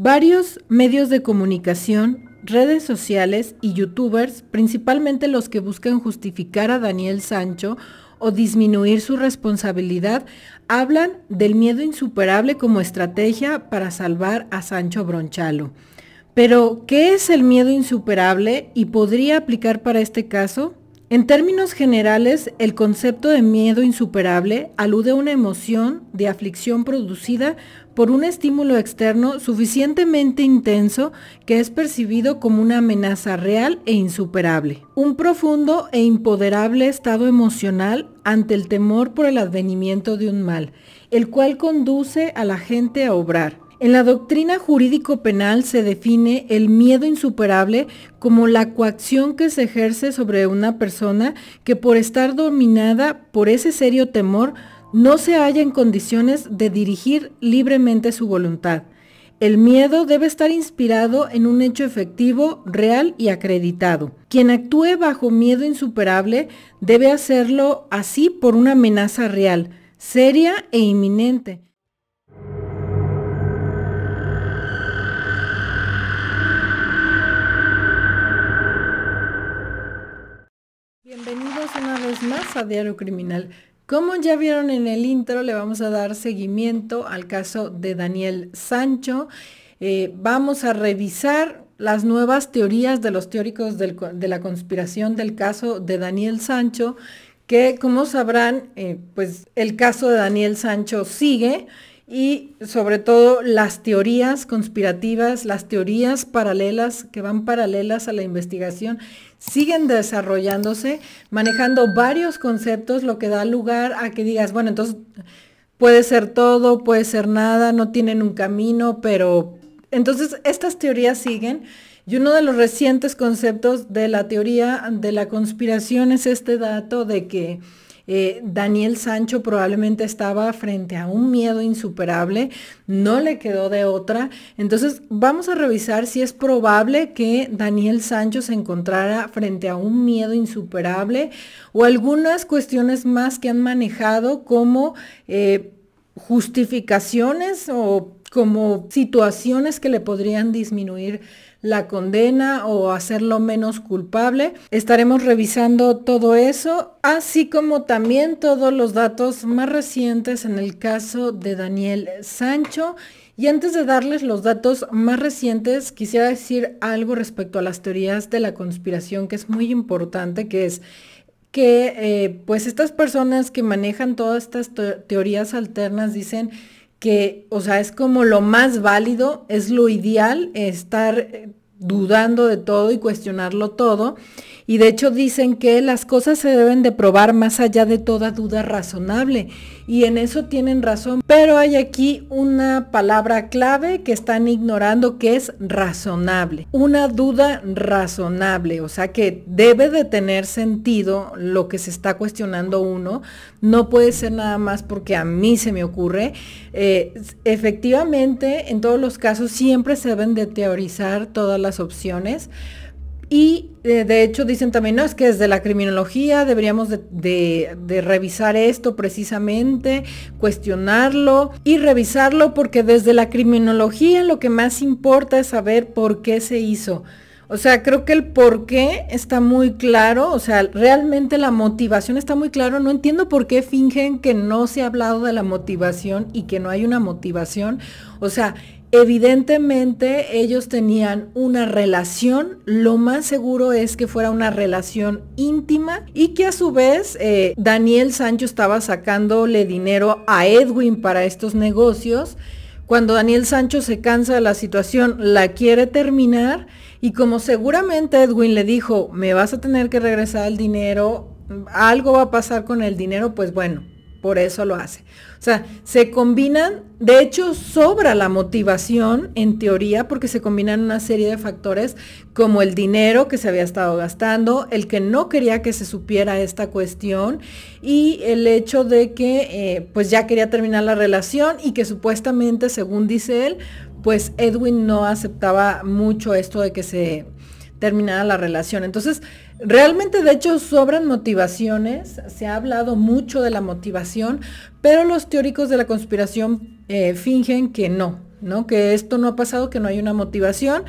Varios medios de comunicación, redes sociales y youtubers, principalmente los que buscan justificar a Daniel Sancho o disminuir su responsabilidad, hablan del miedo insuperable como estrategia para salvar a Sancho Bronchalo. Pero, ¿qué es el miedo insuperable y podría aplicar para este caso? En términos generales, el concepto de miedo insuperable alude a una emoción de aflicción producida por un estímulo externo suficientemente intenso que es percibido como una amenaza real e insuperable. Un profundo e imponderable estado emocional ante el temor por el advenimiento de un mal, el cual conduce a la gente a obrar. En la doctrina jurídico-penal se define el miedo insuperable como la coacción que se ejerce sobre una persona que por estar dominada por ese serio temor no se halla en condiciones de dirigir libremente su voluntad. El miedo debe estar inspirado en un hecho efectivo, real y acreditado. Quien actúe bajo miedo insuperable debe hacerlo así por una amenaza real, seria e inminente. Bienvenidos una vez más a Diario Criminal. Como ya vieron en el intro, le vamos a dar seguimiento al caso de Daniel Sancho. Vamos a revisar las nuevas teorías de los teóricos de la conspiración del caso de Daniel Sancho, que como sabrán, pues el caso de Daniel Sancho sigue y sobre todo las teorías conspirativas, las teorías paralelas que van paralelas a la investigación siguen desarrollándose, manejando varios conceptos, lo que da lugar a que digas, bueno, entonces puede ser todo, puede ser nada, no tienen un camino, pero entonces estas teorías siguen. Y uno de los recientes conceptos de la teoría de la conspiración es este dato de que Daniel Sancho probablemente estaba frente a un miedo insuperable, no le quedó de otra. Entonces vamos a revisar si es probable que Daniel Sancho se encontrara frente a un miedo insuperable o algunas cuestiones más que han manejado como justificaciones o como situaciones que le podrían disminuir la condena o hacerlo menos culpable. Estaremos revisando todo eso, así como también todos los datos más recientes en el caso de Daniel Sancho. Y antes de darles los datos más recientes, quisiera decir algo respecto a las teorías de la conspiración que es muy importante, que es que pues estas personas que manejan todas estas teorías alternas dicen que, o sea, es como lo más válido, es lo ideal estar dudando de todo y cuestionarlo todo. Y de hecho dicen que las cosas se deben de probar más allá de toda duda razonable. Y en eso tienen razón. Pero hay aquí una palabra clave que están ignorando, que es razonable. Una duda razonable, o sea que debe de tener sentido lo que se está cuestionando uno. No puede ser nada más porque a mí se me ocurre. Efectivamente, en todos los casos siempre se deben de teorizar todas las opciones. Y de hecho dicen también, no, es que desde la criminología deberíamos de revisar esto precisamente, cuestionarlo y revisarlo, porque desde la criminología lo que más importa es saber por qué se hizo. O sea, creo que el por qué está muy claro, o sea, realmente la motivación está muy claro. No entiendo por qué fingen que no se ha hablado de la motivación y que no hay una motivación. O sea, evidentemente ellos tenían una relación, lo más seguro es que fuera una relación íntima y que a su vez Daniel Sancho estaba sacándole dinero a Edwin para estos negocios. Cuando Daniel Sancho se cansa de la situación, la quiere terminar y como seguramente Edwin le dijo, me vas a tener que regresar el dinero, algo va a pasar con el dinero, pues bueno, por eso lo hace. O sea, se combinan, de hecho sobra la motivación en teoría porque se combinan una serie de factores como el dinero que se había estado gastando, el que no quería que se supiera esta cuestión y el hecho de que pues ya quería terminar la relación y que supuestamente, según dice él, pues Edwin no aceptaba mucho esto de que se terminara la relación. Entonces, realmente de hecho sobran motivaciones, se ha hablado mucho de la motivación, pero los teóricos de la conspiración fingen que no, ¿no? Que esto no ha pasado, que no hay una motivación.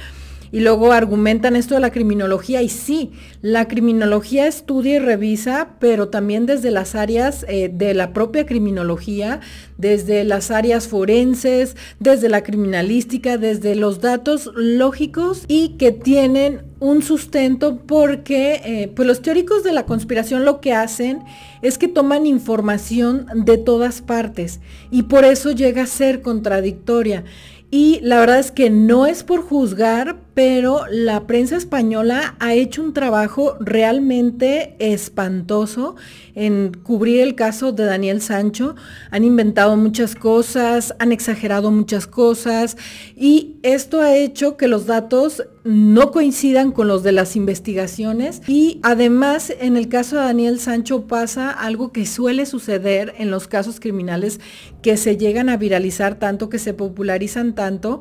Y luego argumentan esto de la criminología, y sí, la criminología estudia y revisa, pero también desde las áreas de la propia criminología, desde las áreas forenses, desde la criminalística, desde los datos lógicos y que tienen un sustento, porque pues los teóricos de la conspiración lo que hacen es que toman información de todas partes y por eso llega a ser contradictoria. Y la verdad es que no es por juzgar, pero la prensa española ha hecho un trabajo realmente espantoso en cubrir el caso de Daniel Sancho. Han inventado muchas cosas, han exagerado muchas cosas y esto ha hecho que los datos no coincidan con los de las investigaciones. Y además, en el caso de Daniel Sancho pasa algo que suele suceder en los casos criminales que se llegan a viralizar tanto, que se popularizan tanto,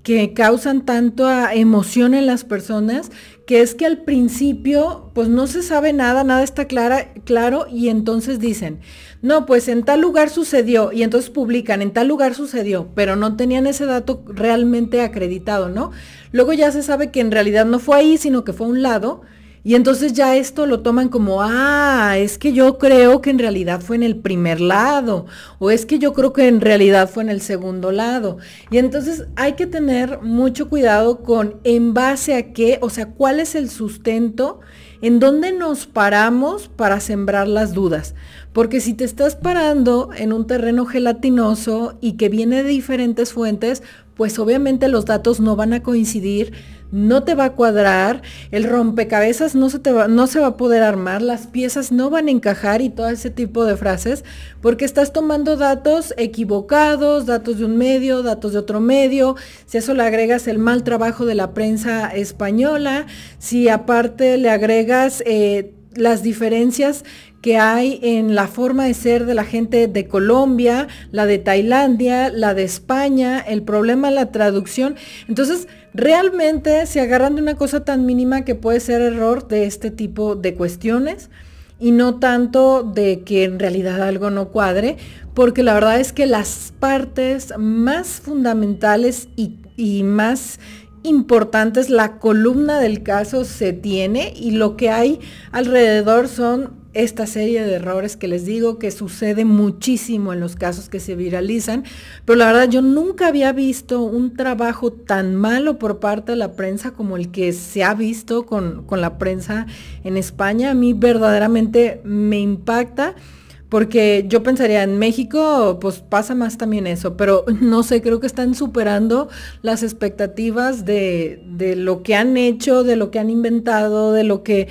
que causan tanta emoción en las personas, que es que al principio pues no se sabe nada, nada está claro, y entonces dicen, no, pues en tal lugar sucedió, y entonces publican, en tal lugar sucedió, pero no tenían ese dato realmente acreditado, ¿no? Luego ya se sabe que en realidad no fue ahí, sino que fue a un lado, y entonces ya esto lo toman como, es que yo creo que en realidad fue en el primer lado, o es que yo creo que en realidad fue en el segundo lado. Y entonces hay que tener mucho cuidado con en base a qué, o sea, cuál es el sustento, en dónde nos paramos para sembrar las dudas. Porque si te estás parando en un terreno gelatinoso y que viene de diferentes fuentes, pues obviamente los datos no van a coincidir, no te va a cuadrar, el rompecabezas no se va a poder armar, las piezas no van a encajar y todo ese tipo de frases, porque estás tomando datos equivocados, datos de un medio, datos de otro medio. Si a eso le agregas el mal trabajo de la prensa española, si aparte le agregas las diferencias que hay en la forma de ser de la gente de Colombia, la de Tailandia, la de España, el problema de la traducción. Entonces, realmente se agarran de una cosa tan mínima que puede ser error de este tipo de cuestiones y no tanto de que en realidad algo no cuadre, porque la verdad es que las partes más fundamentales y más importantes, la columna del caso se tiene y lo que hay alrededor son esta serie de errores que les digo que sucede muchísimo en los casos que se viralizan, pero la verdad yo nunca había visto un trabajo tan malo por parte de la prensa como el que se ha visto con la prensa en España. A mí verdaderamente me impacta, porque yo pensaría en México pues pasa más también eso, pero no sé, creo que están superando las expectativas de lo que han hecho, de lo que han inventado, de lo que...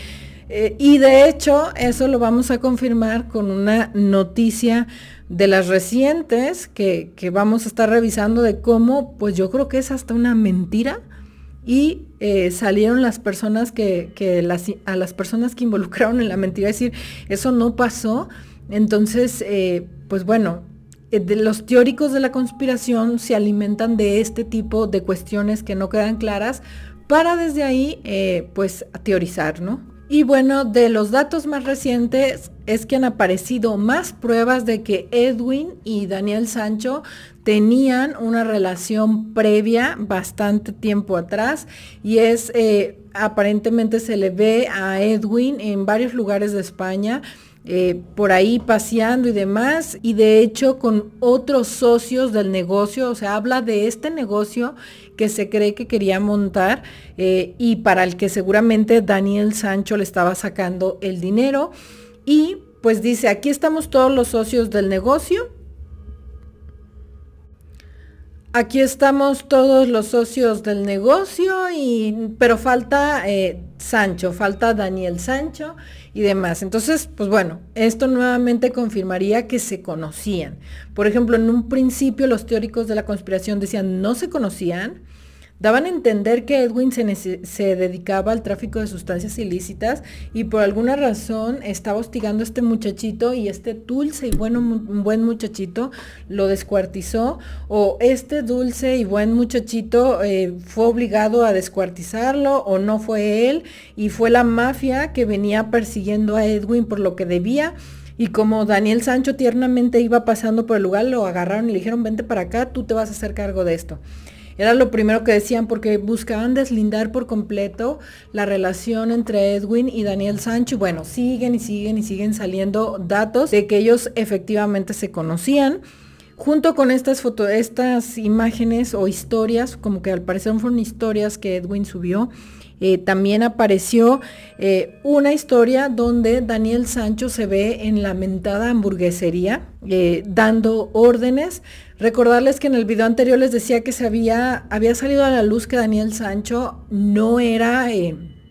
y de hecho eso lo vamos a confirmar con una noticia de las recientes que vamos a estar revisando de cómo, pues yo creo que es hasta una mentira. Y salieron las personas a las personas que involucraron en la mentira, decir, eso no pasó. Entonces, pues bueno, los teóricos de la conspiración se alimentan de este tipo de cuestiones que no quedan claras para desde ahí, pues, teorizar, ¿no? Y bueno, de los datos más recientes es que han aparecido más pruebas de que Edwin y Daniel Sancho tenían una relación previa bastante tiempo atrás, y aparentemente se le ve a Edwin en varios lugares de España, por ahí paseando y demás, y de hecho con otros socios del negocio, o sea, habla de este negocio que se cree que quería montar y para el que seguramente Daniel Sancho le estaba sacando el dinero. Y pues dice, aquí estamos todos los socios del negocio. Aquí estamos todos los socios del negocio, pero falta Sancho, falta Daniel Sancho y demás. Entonces, pues bueno, esto nuevamente confirmaría que se conocían. Por ejemplo, en un principio los teóricos de la conspiración decían no se conocían. Daban a entender que Edwin se dedicaba al tráfico de sustancias ilícitas y por alguna razón estaba hostigando a este muchachito, y este dulce y buen muchachito lo descuartizó, o este dulce y buen muchachito fue obligado a descuartizarlo, o no fue él y fue la mafia que venía persiguiendo a Edwin por lo que debía. Y como Daniel Sancho tiernamente iba pasando por el lugar, lo agarraron y le dijeron, vente para acá, tú te vas a hacer cargo de esto. Era lo primero que decían porque buscaban deslindar por completo la relación entre Edwin y Daniel Sancho. Y bueno, siguen y siguen y siguen saliendo datos de que ellos efectivamente se conocían. Junto con estas imágenes o historias, como que al parecer fueron historias que Edwin subió, también apareció una historia donde Daniel Sancho se ve en la mentada hamburguesería dando órdenes. Recordarles que en el video anterior les decía que había salido a la luz que Daniel Sancho no era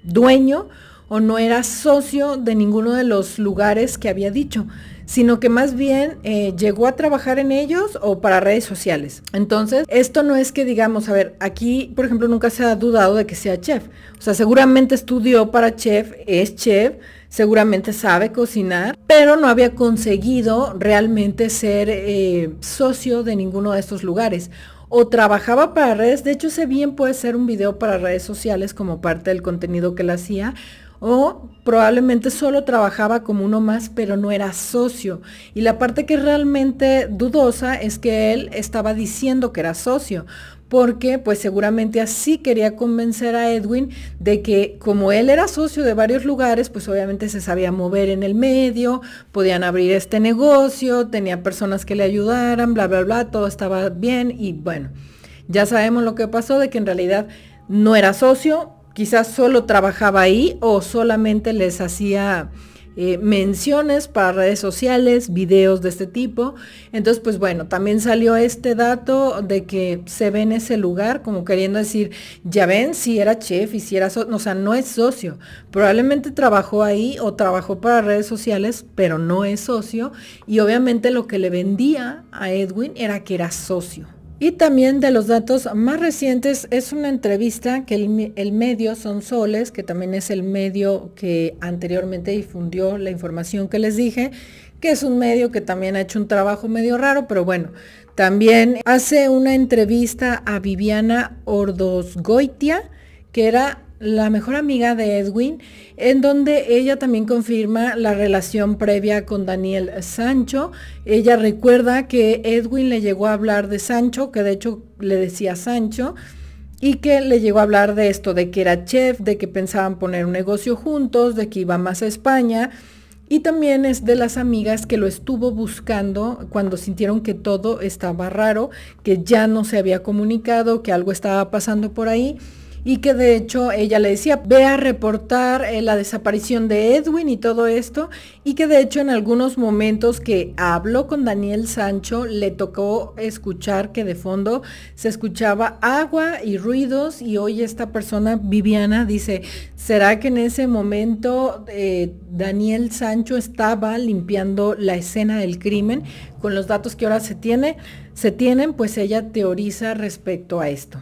dueño o no era socio de ninguno de los lugares que había dicho, sino que más bien llegó a trabajar en ellos o para redes sociales. Entonces, esto no es que digamos, a ver, aquí, por ejemplo, nunca se ha dudado de que sea chef. O sea, seguramente estudió para chef, es chef, seguramente sabe cocinar, pero no había conseguido realmente ser socio de ninguno de estos lugares. O trabajaba para redes, de hecho, ese bien puede ser un video para redes sociales como parte del contenido que él hacía, o probablemente solo trabajaba como uno más, pero no era socio. Y la parte que es realmente dudosa es que él estaba diciendo que era socio, porque pues seguramente así quería convencer a Edwin de que como él era socio de varios lugares, pues obviamente se sabía mover en el medio, podían abrir este negocio, tenía personas que le ayudaran, bla, bla, bla, todo estaba bien. Y bueno, ya sabemos lo que pasó, de que en realidad no era socio. Quizás solo trabajaba ahí o solamente les hacía menciones para redes sociales, videos de este tipo. Entonces, pues bueno, también salió este dato de que se ve en ese lugar, como queriendo decir, ya ven, si era chef y si era socio, o sea, no es socio. Probablemente trabajó ahí o trabajó para redes sociales, pero no es socio. Y obviamente lo que le vendía a Edwin era que era socio. Y también de los datos más recientes es una entrevista que el medio Sonsoles, que también es el medio que anteriormente difundió la información que les dije, que es un medio que también ha hecho un trabajo medio raro, pero bueno, también hace una entrevista a Viviana Ordosgoitia, que era la mejor amiga de Edwin, en donde ella también confirma la relación previa con Daniel Sancho. Ella recuerda que Edwin le llegó a hablar de Sancho, que de hecho le decía Sancho, y que le llegó a hablar de esto, de que era chef, de que pensaban poner un negocio juntos, de que iba más a España. Y también es de las amigas que lo estuvo buscando cuando sintieron que todo estaba raro, que ya no se había comunicado, que algo estaba pasando por ahí. Y que de hecho ella le decía, ve a reportar la desaparición de Edwin y todo esto, y que de hecho en algunos momentos que habló con Daniel Sancho le tocó escuchar que de fondo se escuchaba agua y ruidos, y hoy esta persona, Viviana, dice, ¿será que en ese momento Daniel Sancho estaba limpiando la escena del crimen? Con los datos que ahora se tienen, pues ella teoriza respecto a esto.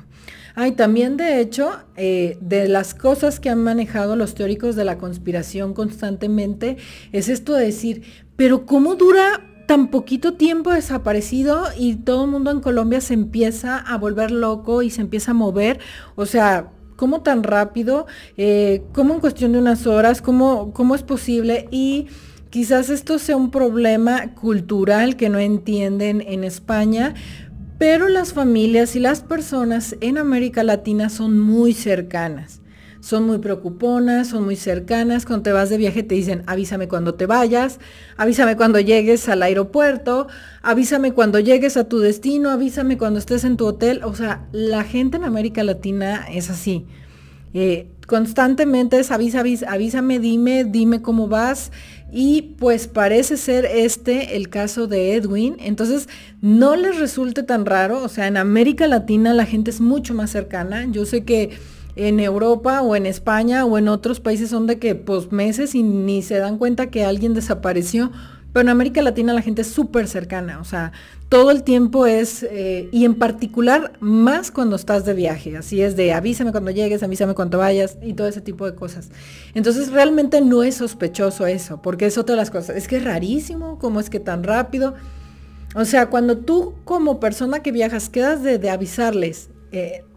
Ay, también de hecho, de las cosas que han manejado los teóricos de la conspiración constantemente, es esto de decir, pero ¿cómo dura tan poquito tiempo desaparecido y todo el mundo en Colombia se empieza a volver loco y se empieza a mover? O sea, ¿cómo tan rápido? ¿Cómo en cuestión de unas horas? ¿Cómo es posible? Y quizás esto sea un problema cultural que no entienden en España, pero las familias y las personas en América Latina son muy cercanas, son muy preocuponas, son muy cercanas. Cuando te vas de viaje te dicen, avísame cuando te vayas, avísame cuando llegues al aeropuerto, avísame cuando llegues a tu destino, avísame cuando estés en tu hotel. O sea, la gente en América Latina es así. Constantemente es avísame, dime cómo vas. Y pues parece ser el caso de Edwin. Entonces no les resulte tan raro. O sea, en América Latina la gente es mucho más cercana. Yo sé que en Europa o en España o en otros países son de que pues meses y ni se dan cuenta que alguien desapareció. Pero en América Latina la gente es súper cercana, o sea, todo el tiempo es, y en particular más cuando estás de viaje, así es de avísame cuando llegues, avísame cuando vayas y todo ese tipo de cosas. Entonces realmente no es sospechoso eso, porque es otra de las cosas, es que es rarísimo, cómo es que tan rápido. O sea, cuando tú como persona que viajas quedas de avisarles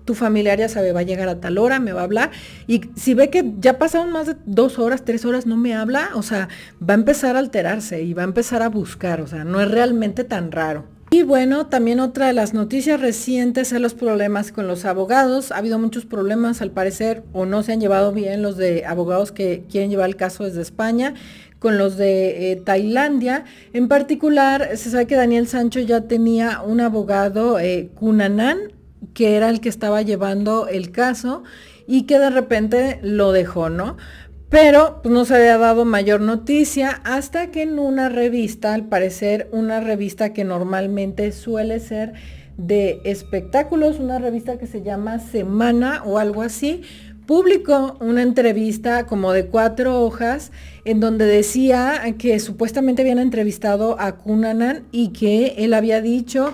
tu familiar ya sabe, va a llegar a tal hora, me va a hablar, y si ve que ya pasaron más de 2 horas, 3 horas, no me habla, o sea, va a empezar a alterarse y va a empezar a buscar, o sea, no es realmente tan raro. Y bueno, también otra de las noticias recientes es los problemas con los abogados. Ha habido muchos problemas, al parecer, o no se han llevado bien los de abogados que quieren llevar el caso desde España, con los de Tailandia. En particular, se sabe que Daniel Sancho ya tenía un abogado, Cunanan, que era el que estaba llevando el caso y que de repente lo dejó, ¿no? Pero pues, no se había dado mayor noticia hasta que en una revista, al parecer una revista que normalmente suele ser de espectáculos, una revista que se llama Semana o algo así, publicó una entrevista como de 4 hojas en donde decía que supuestamente habían entrevistado a Cunanan y que él había dicho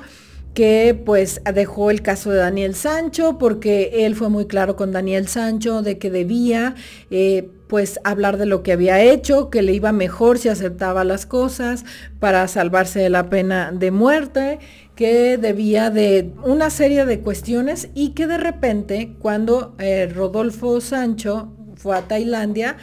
que pues dejó el caso de Daniel Sancho porque él fue muy claro con Daniel Sancho de que debía pues hablar de lo que había hecho, que le iba mejor si aceptaba las cosas para salvarse de la pena de muerte, que debía de una serie de cuestiones y que de repente cuando Rodolfo Sancho fue a Tailandia,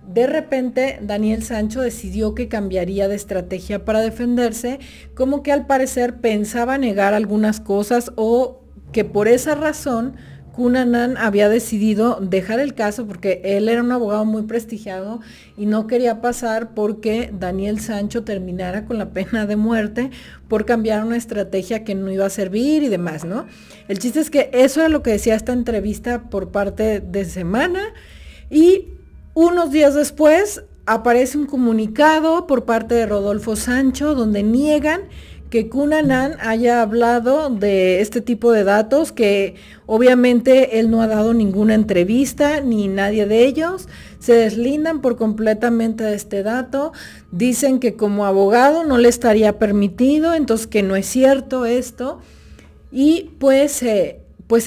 de repente Daniel Sancho decidió que cambiaría de estrategia para defenderse, como que al parecer pensaba negar algunas cosas o que por esa razón Cunanan había decidido dejar el caso porque él era un abogado muy prestigiado y no quería pasar porque Daniel Sancho terminara con la pena de muerte por cambiar una estrategia que no iba a servir y demás, ¿no? El chiste es que eso era lo que decía esta entrevista por parte de Semana y unos días después aparece un comunicado por parte de Rodolfo Sancho donde niegan que Cunanan haya hablado de este tipo de datos, que obviamente él no ha dado ninguna entrevista ni nadie de ellos, se deslindan por completamente de este dato, dicen que como abogado no le estaría permitido, entonces que no es cierto esto, y pues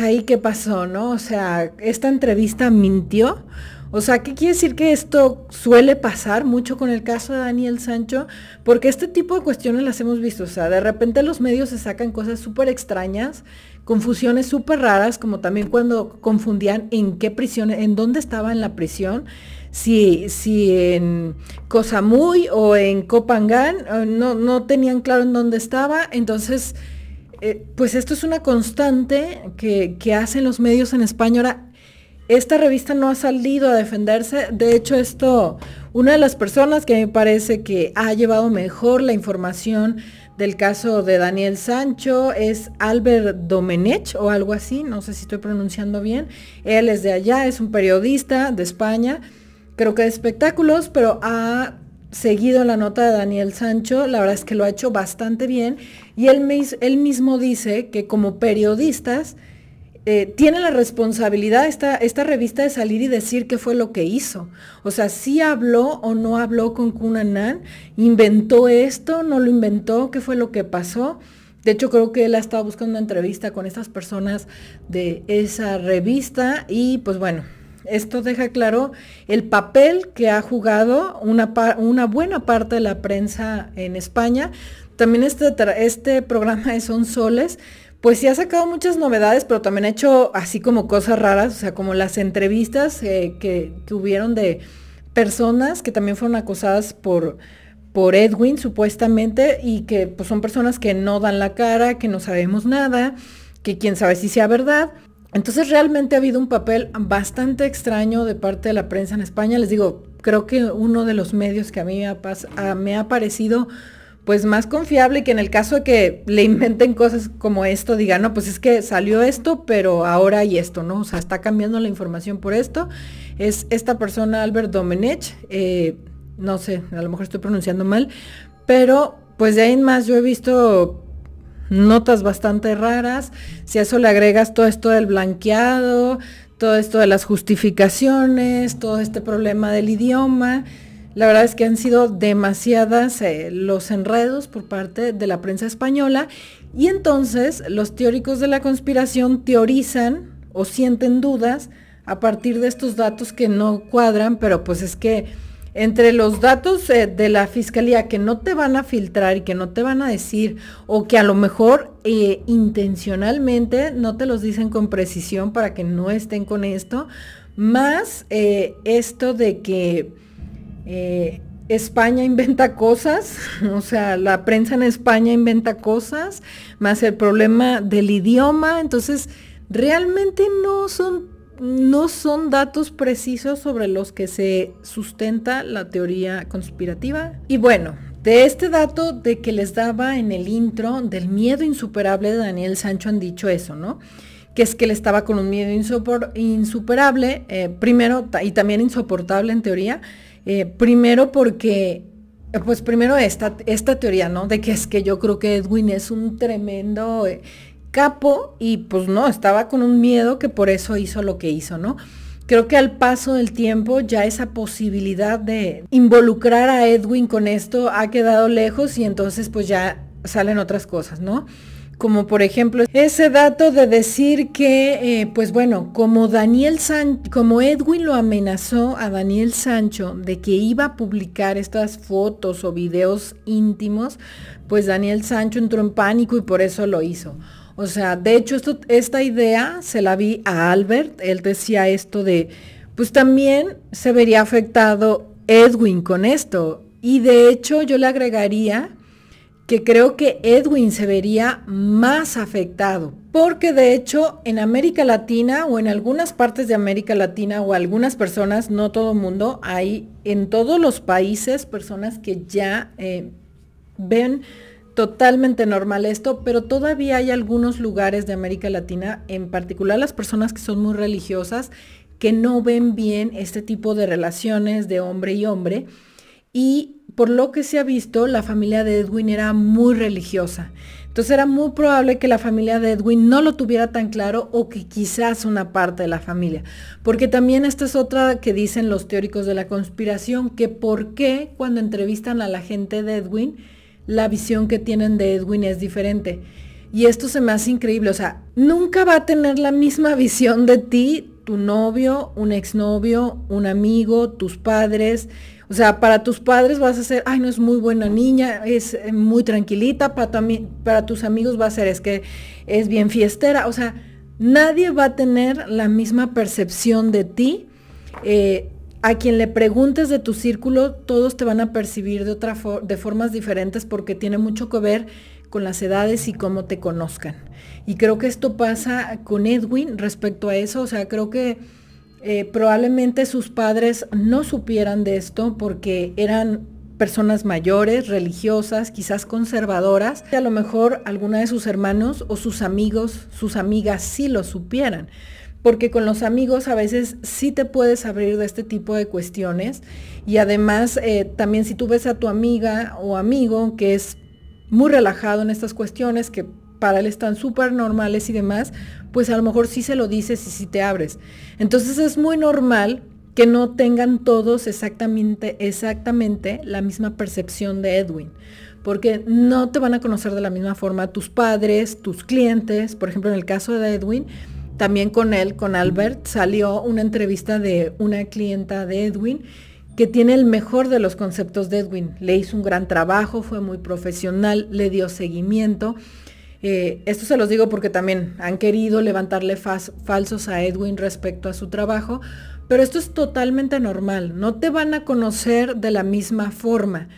ahí qué pasó, ¿no? O sea, esta entrevista mintió. O sea, ¿qué quiere decir? Que esto suele pasar mucho con el caso de Daniel Sancho, porque este tipo de cuestiones las hemos visto, o sea, de repente los medios se sacan cosas súper extrañas, confusiones súper raras, como también cuando confundían en qué prisión, en dónde estaba en la prisión, si en Koh Samui o en Koh Phangan, no tenían claro en dónde estaba, entonces, pues esto es una constante que hacen los medios en España. Ahora, esta revista no ha salido a defenderse, de hecho una de las personas que me parece que ha llevado mejor la información del caso de Daniel Sancho es Albert Domenech o algo así, no sé si estoy pronunciando bien, él es de allá, es un periodista de España, creo que de espectáculos, pero ha seguido la nota de Daniel Sancho, la verdad es que lo ha hecho bastante bien y él mismo dice que como periodistas, tiene la responsabilidad esta revista de salir y decir qué fue lo que hizo. O sea, si habló o no habló con Cunanan, inventó esto, no lo inventó, qué fue lo que pasó. De hecho, creo que él ha estado buscando una entrevista con estas personas de esa revista y pues bueno, esto deja claro el papel que ha jugado una buena parte de la prensa en España. También este programa de Son Soles, pues sí ha sacado muchas novedades, pero también ha hecho así como cosas raras, o sea, como las entrevistas que hubieron de personas que también fueron acosadas por Edwin, supuestamente, y que pues son personas que no dan la cara, que no sabemos nada, que quién sabe si sea verdad. Entonces realmente ha habido un papel bastante extraño de parte de la prensa en España. Les digo, creo que uno de los medios que a mí me ha parecido pues más confiable, que en el caso de que le inventen cosas como esto, digan, no, pues es que salió esto, pero ahora hay esto, ¿no? O sea, está cambiando la información por esto. Es esta persona, Albert Domenech, no sé, a lo mejor estoy pronunciando mal, pero pues de ahí en más yo he visto notas bastante raras. Si a eso le agregas todo esto del blanqueado, todo esto de las justificaciones, todo este problema del idioma, la verdad es que han sido demasiadas los enredos por parte de la prensa española y entonces los teóricos de la conspiración teorizan o sienten dudas a partir de estos datos que no cuadran, pero pues es que entre los datos de la fiscalía que no te van a filtrar y que no te van a decir, o que a lo mejor intencionalmente no te los dicen con precisión para que no estén con esto, más esto de que España inventa cosas, o sea, la prensa en España inventa cosas, más el problema del idioma, entonces realmente no son datos precisos sobre los que se sustenta la teoría conspirativa. Y bueno, de este dato de que les daba en el intro del miedo insuperable de Daniel Sancho han dicho eso, ¿no? Que es que él estaba con un miedo insuperable, primero, y también insoportable en teoría, primero porque, pues primero esta teoría, ¿no? De que es que yo creo que Edwin es un tremendo capo y pues no, estaba con un miedo que por eso hizo lo que hizo, ¿no? Creo que al paso del tiempo ya esa posibilidad de involucrar a Edwin con esto ha quedado lejos y entonces pues ya salen otras cosas, ¿no? Como por ejemplo ese dato de decir que, pues bueno, como Edwin lo amenazó a Daniel Sancho de que iba a publicar estas fotos o videos íntimos, pues Daniel Sancho entró en pánico y por eso lo hizo. O sea, de hecho esta idea se la vi a Albert, él decía esto de, pues también se vería afectado Edwin con esto. Y de hecho yo le agregaría que creo que Edwin se vería más afectado, porque de hecho en América Latina o en algunas partes de América Latina o algunas personas, no todo el mundo, hay en todos los países personas que ya ven totalmente normal esto, pero todavía hay algunos lugares de América Latina, en particular las personas que son muy religiosas, que no ven bien este tipo de relaciones de hombre y hombre. Y por lo que se ha visto, la familia de Edwin era muy religiosa. Entonces era muy probable que la familia de Edwin no lo tuviera tan claro o que quizás una parte de la familia. Porque también esta es otra que dicen los teóricos de la conspiración, que por qué cuando entrevistan a la gente de Edwin, la visión que tienen de Edwin es diferente. Y esto se me hace increíble, o sea, nunca va a tener la misma visión de ti, tu novio, un exnovio, un amigo, tus padres. O sea, para tus padres vas a ser, ay, no es muy buena niña, es muy tranquilita, para tus amigos va a ser, es que es bien fiestera. O sea, nadie va a tener la misma percepción de ti. A quien le preguntes de tu círculo, todos te van a percibir de formas diferentes porque tiene mucho que ver con las edades y cómo te conozcan. Y creo que esto pasa con Edwin respecto a eso. O sea, creo que probablemente sus padres no supieran de esto porque eran personas mayores, religiosas, quizás conservadoras. Y a lo mejor alguna de sus hermanos o sus amigos, sus amigas sí lo supieran. Porque con los amigos a veces sí te puedes abrir de este tipo de cuestiones y además también si tú ves a tu amiga o amigo que es muy relajado en estas cuestiones, que para él están súper normales y demás, pues a lo mejor sí se lo dices y sí te abres. Entonces es muy normal que no tengan todos exactamente la misma percepción de Edwin, porque no te van a conocer de la misma forma tus padres, tus clientes. Por ejemplo, en el caso de Edwin, también con él, con Albert, salió una entrevista de una clienta de Edwin que tiene el mejor de los conceptos de Edwin. Le hizo un gran trabajo, fue muy profesional, le dio seguimiento. Esto se los digo porque también han querido levantarle falsos a Edwin respecto a su trabajo, pero esto es totalmente normal. No te van a conocer de la misma forma,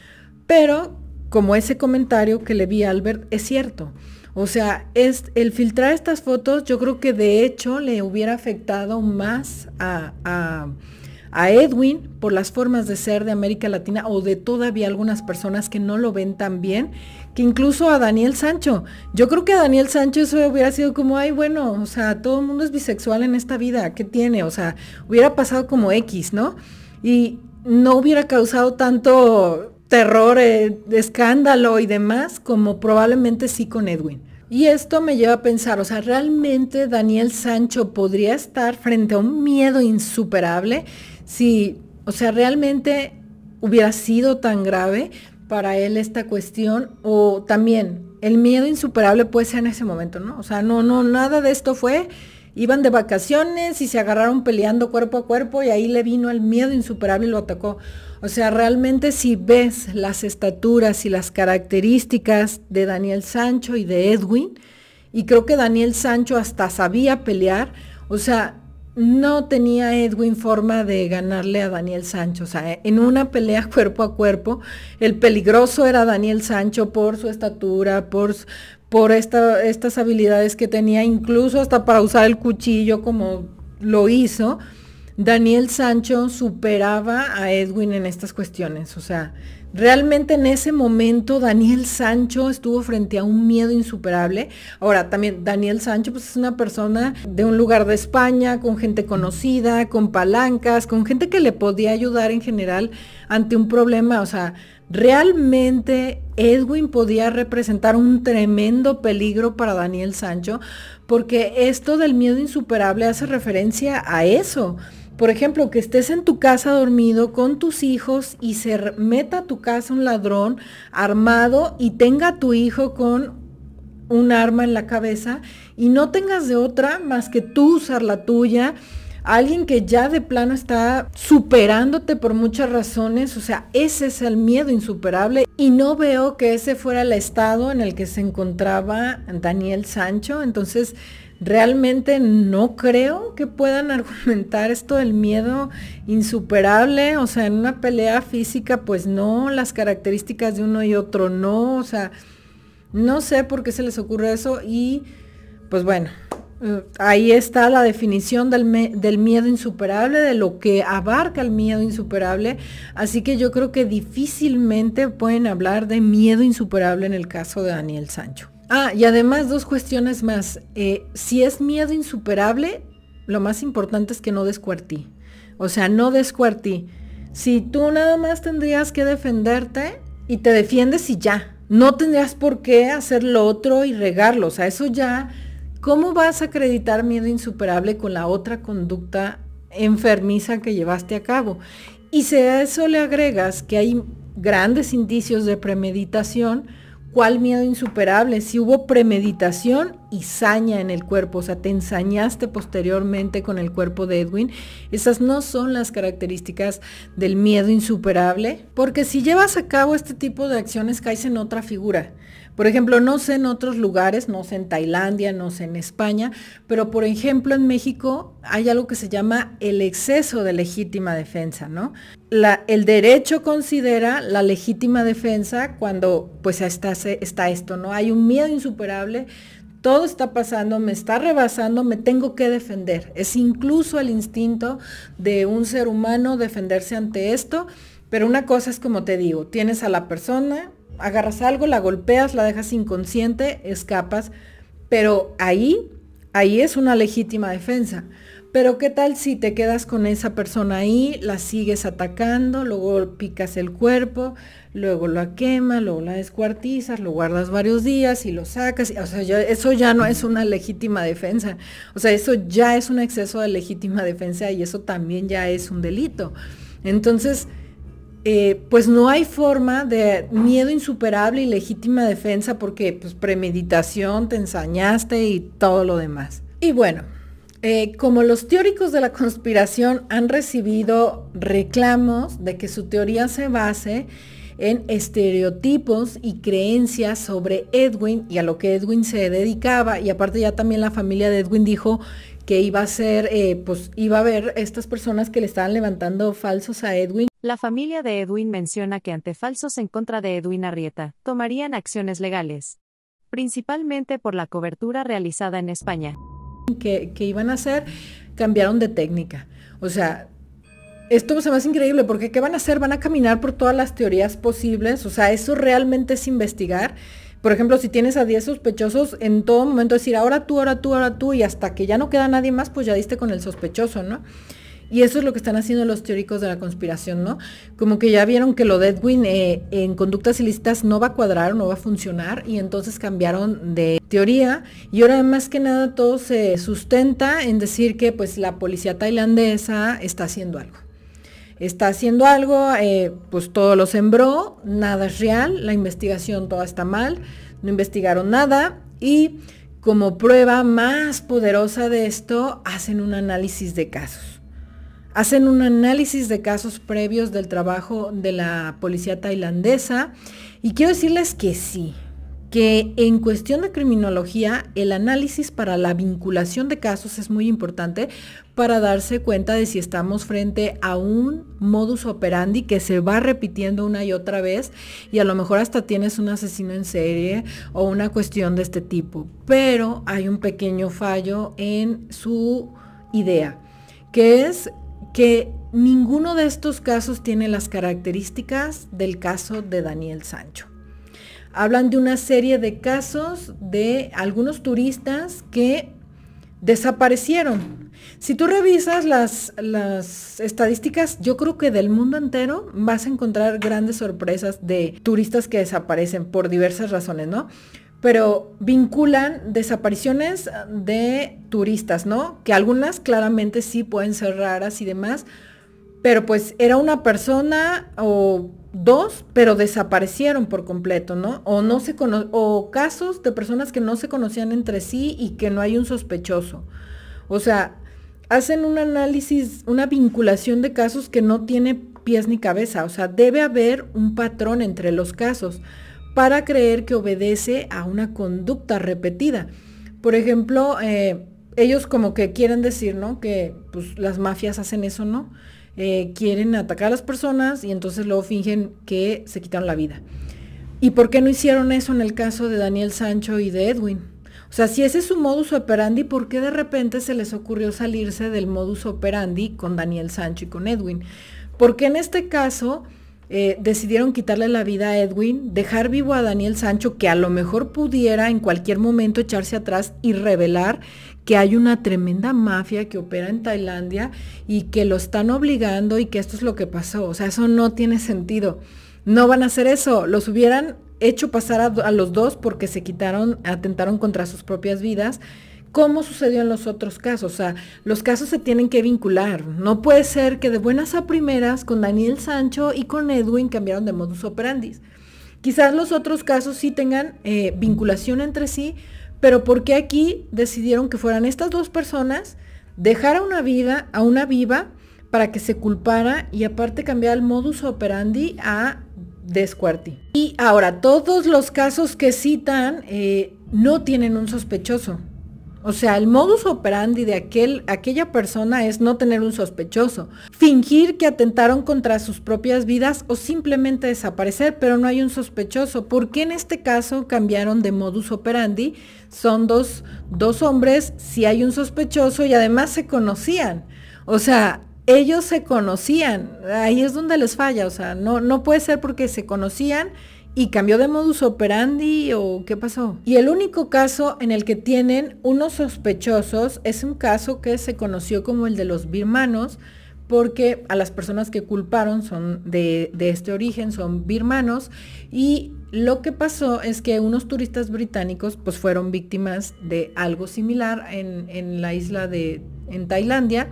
pero como ese comentario que le vi a Albert es cierto. O sea, el filtrar estas fotos yo creo que de hecho le hubiera afectado más a Edwin por las formas de ser de América Latina o de todavía algunas personas que no lo ven tan bien, que incluso a Daniel Sancho. Yo creo que a Daniel Sancho eso hubiera sido como, ay, bueno, o sea, todo el mundo es bisexual en esta vida, ¿qué tiene? O sea, hubiera pasado como X, ¿no? Y no hubiera causado tanto terror, escándalo y demás, como probablemente sí con Edwin. Y esto me lleva a pensar, o sea, ¿realmente Daniel Sancho podría estar frente a un miedo insuperable si, o sea, realmente hubiera sido tan grave para él esta cuestión? O también el miedo insuperable puede ser en ese momento, ¿no? O sea, no, nada de esto fue iban de vacaciones y se agarraron peleando cuerpo a cuerpo y ahí le vino el miedo insuperable y lo atacó. O sea, realmente si ves las estaturas y las características de Daniel Sancho y de Edwin, y creo que Daniel Sancho hasta sabía pelear, o sea, no tenía Edwin forma de ganarle a Daniel Sancho. O sea, en una pelea cuerpo a cuerpo, el peligroso era Daniel Sancho por su estatura, por estas habilidades que tenía, incluso hasta para usar el cuchillo como lo hizo. Daniel Sancho superaba a Edwin en estas cuestiones. O sea, realmente en ese momento Daniel Sancho estuvo frente a un miedo insuperable. Ahora, también Daniel Sancho pues, es una persona de un lugar de España, con gente conocida, con palancas, con gente que le podía ayudar en general ante un problema. O sea, realmente Edwin podía representar un tremendo peligro para Daniel Sancho, porque esto del miedo insuperable hace referencia a eso. Por ejemplo, que estés en tu casa dormido con tus hijos y se meta a tu casa un ladrón armado y tenga a tu hijo con un arma en la cabeza y no tengas de otra más que tú usar la tuya. Alguien que ya de plano está superándote por muchas razones, o sea, ese es el miedo insuperable y no veo que ese fuera el estado en el que se encontraba Daniel Sancho. Entonces, realmente no creo que puedan argumentar esto del miedo insuperable. O sea, en una pelea física, pues no, las características de uno y otro no, o sea, no sé por qué se les ocurre eso y pues bueno, ahí está la definición del miedo insuperable, de lo que abarca el miedo insuperable, así que yo creo que difícilmente pueden hablar de miedo insuperable en el caso de Daniel Sancho. Ah, y además 2 cuestiones más. Si es miedo insuperable, lo más importante es que no descuartí. O sea, no descuartí. Si tú nada más tendrías que defenderte y te defiendes y ya. No tendrías por qué hacer lo otro y regarlo. O sea, eso ya, ¿cómo vas a acreditar miedo insuperable con la otra conducta enfermiza que llevaste a cabo? Y si a eso le agregas que hay grandes indicios de premeditación, ¿cuál miedo insuperable? Si hubo premeditación y saña en el cuerpo, o sea, te ensañaste posteriormente con el cuerpo de Edwin. Esas no son las características del miedo insuperable, porque si llevas a cabo este tipo de acciones caes en otra figura. Por ejemplo, no sé en otros lugares, no sé en Tailandia, no sé en España, pero por ejemplo en México hay algo que se llama el exceso de legítima defensa, ¿no? El derecho considera la legítima defensa cuando pues está esto, ¿no? Hay un miedo insuperable, todo está pasando, me está rebasando, me tengo que defender. Es incluso el instinto de un ser humano defenderse ante esto, pero una cosa es como te digo, tienes a la persona, agarras algo, la golpeas, la dejas inconsciente, escapas, pero ahí es una legítima defensa. Pero ¿qué tal si te quedas con esa persona ahí, la sigues atacando, luego picas el cuerpo, luego la quemas, luego la descuartizas, lo guardas varios días y lo sacas? O sea, eso ya no es una legítima defensa. O sea, eso ya es un exceso de legítima defensa y eso también ya es un delito. Entonces, pues no hay forma de miedo insuperable y legítima defensa porque pues premeditación, te ensañaste y todo lo demás. Y bueno, como los teóricos de la conspiración han recibido reclamos de que su teoría se base en estereotipos y creencias sobre Edwin y a lo que Edwin se dedicaba, y aparte ya también la familia de Edwin dijo que iba a ser, pues iba a haber estas personas que le estaban levantando falsos a Edwin. La familia de Edwin menciona que ante falsos en contra de Edwin Arrieta, tomarían acciones legales, principalmente por la cobertura realizada en España. Que iban a hacer, cambiaron de técnica. O sea, esto se me hace increíble porque ¿qué van a hacer? Van a caminar por todas las teorías posibles. O sea, eso realmente es investigar. Por ejemplo, si tienes a 10 sospechosos, en todo momento decir, ahora tú, ahora tú, ahora tú, y hasta que ya no queda nadie más, pues ya diste con el sospechoso, ¿no? Y eso es lo que están haciendo los teóricos de la conspiración, ¿no? Como que ya vieron que lo de Edwin en conductas ilícitas no va a cuadrar, no va a funcionar, y entonces cambiaron de teoría, y ahora más que nada todo se sustenta en decir que pues la policía tailandesa está haciendo algo. Está haciendo algo, pues todo lo sembró, nada es real, la investigación toda está mal, no investigaron nada, y como prueba más poderosa de esto, hacen un análisis de casos. Hacen un análisis de casos previos del trabajo de la policía tailandesa y quiero decirles que sí, que en cuestión de criminología el análisis para la vinculación de casos es muy importante para darse cuenta de si estamos frente a un modus operandi que se va repitiendo una y otra vez y a lo mejor hasta tienes un asesino en serie o una cuestión de este tipo, pero hay un pequeño fallo en su idea, que es que ninguno de estos casos tiene las características del caso de Daniel Sancho. Hablan de una serie de casos de algunos turistas que desaparecieron. Si tú revisas las estadísticas, yo creo que del mundo entero vas a encontrar grandes sorpresas de turistas que desaparecen por diversas razones, ¿no? Pero vinculan desapariciones de turistas, ¿no? Que algunas claramente sí pueden ser raras y demás, pero pues era una persona o dos, pero desaparecieron por completo, ¿no? O casos de personas que no se conocían entre sí y que no hay un sospechoso. O sea, hacen un análisis, una vinculación de casos que no tiene pies ni cabeza. O sea, debe haber un patrón entre los casos para creer que obedece a una conducta repetida. Por ejemplo, ellos como que quieren decir, ¿no? Que pues las mafias hacen eso, ¿no? Quieren atacar a las personas y entonces luego fingen que se quitaron la vida. ¿Y por qué no hicieron eso en el caso de Daniel Sancho y de Edwin? O sea, si ese es su modus operandi, ¿por qué de repente se les ocurrió salirse del modus operandi con Daniel Sancho y con Edwin? Porque en este caso decidieron quitarle la vida a Edwin, dejar vivo a Daniel Sancho, que a lo mejor pudiera en cualquier momento echarse atrás y revelar que hay una tremenda mafia que opera en Tailandia y que lo están obligando y que esto es lo que pasó. O sea, eso no tiene sentido. No van a hacer eso. Los hubieran hecho pasar a los dos porque atentaron contra sus propias vidas, como sucedió en los otros casos. O sea, los casos se tienen que vincular. No puede ser que de buenas a primeras con Daniel Sancho y con Edwin cambiaron de modus operandi. Quizás los otros casos sí tengan vinculación entre sí, pero ¿por qué aquí decidieron que fueran estas dos personas, dejar a una viva para que se culpara y aparte cambiar el modus operandi a descuarti? Y ahora, todos los casos que citan no tienen un sospechoso. O sea, el modus operandi de aquella persona es no tener un sospechoso, fingir que atentaron contra sus propias vidas o simplemente desaparecer, pero no hay un sospechoso. ¿Por qué en este caso cambiaron de modus operandi? Son dos hombres, si hay un sospechoso y además se conocían. O sea, ellos se conocían, ahí es donde les falla. O sea, no puede ser porque se conocían ¿y cambió de modus operandi o qué pasó? Y el único caso en el que tienen unos sospechosos es un caso que se conoció como el de los birmanos, porque a las personas que culparon son de este origen, son birmanos, y lo que pasó es que unos turistas británicos pues fueron víctimas de algo similar en la isla en Tailandia,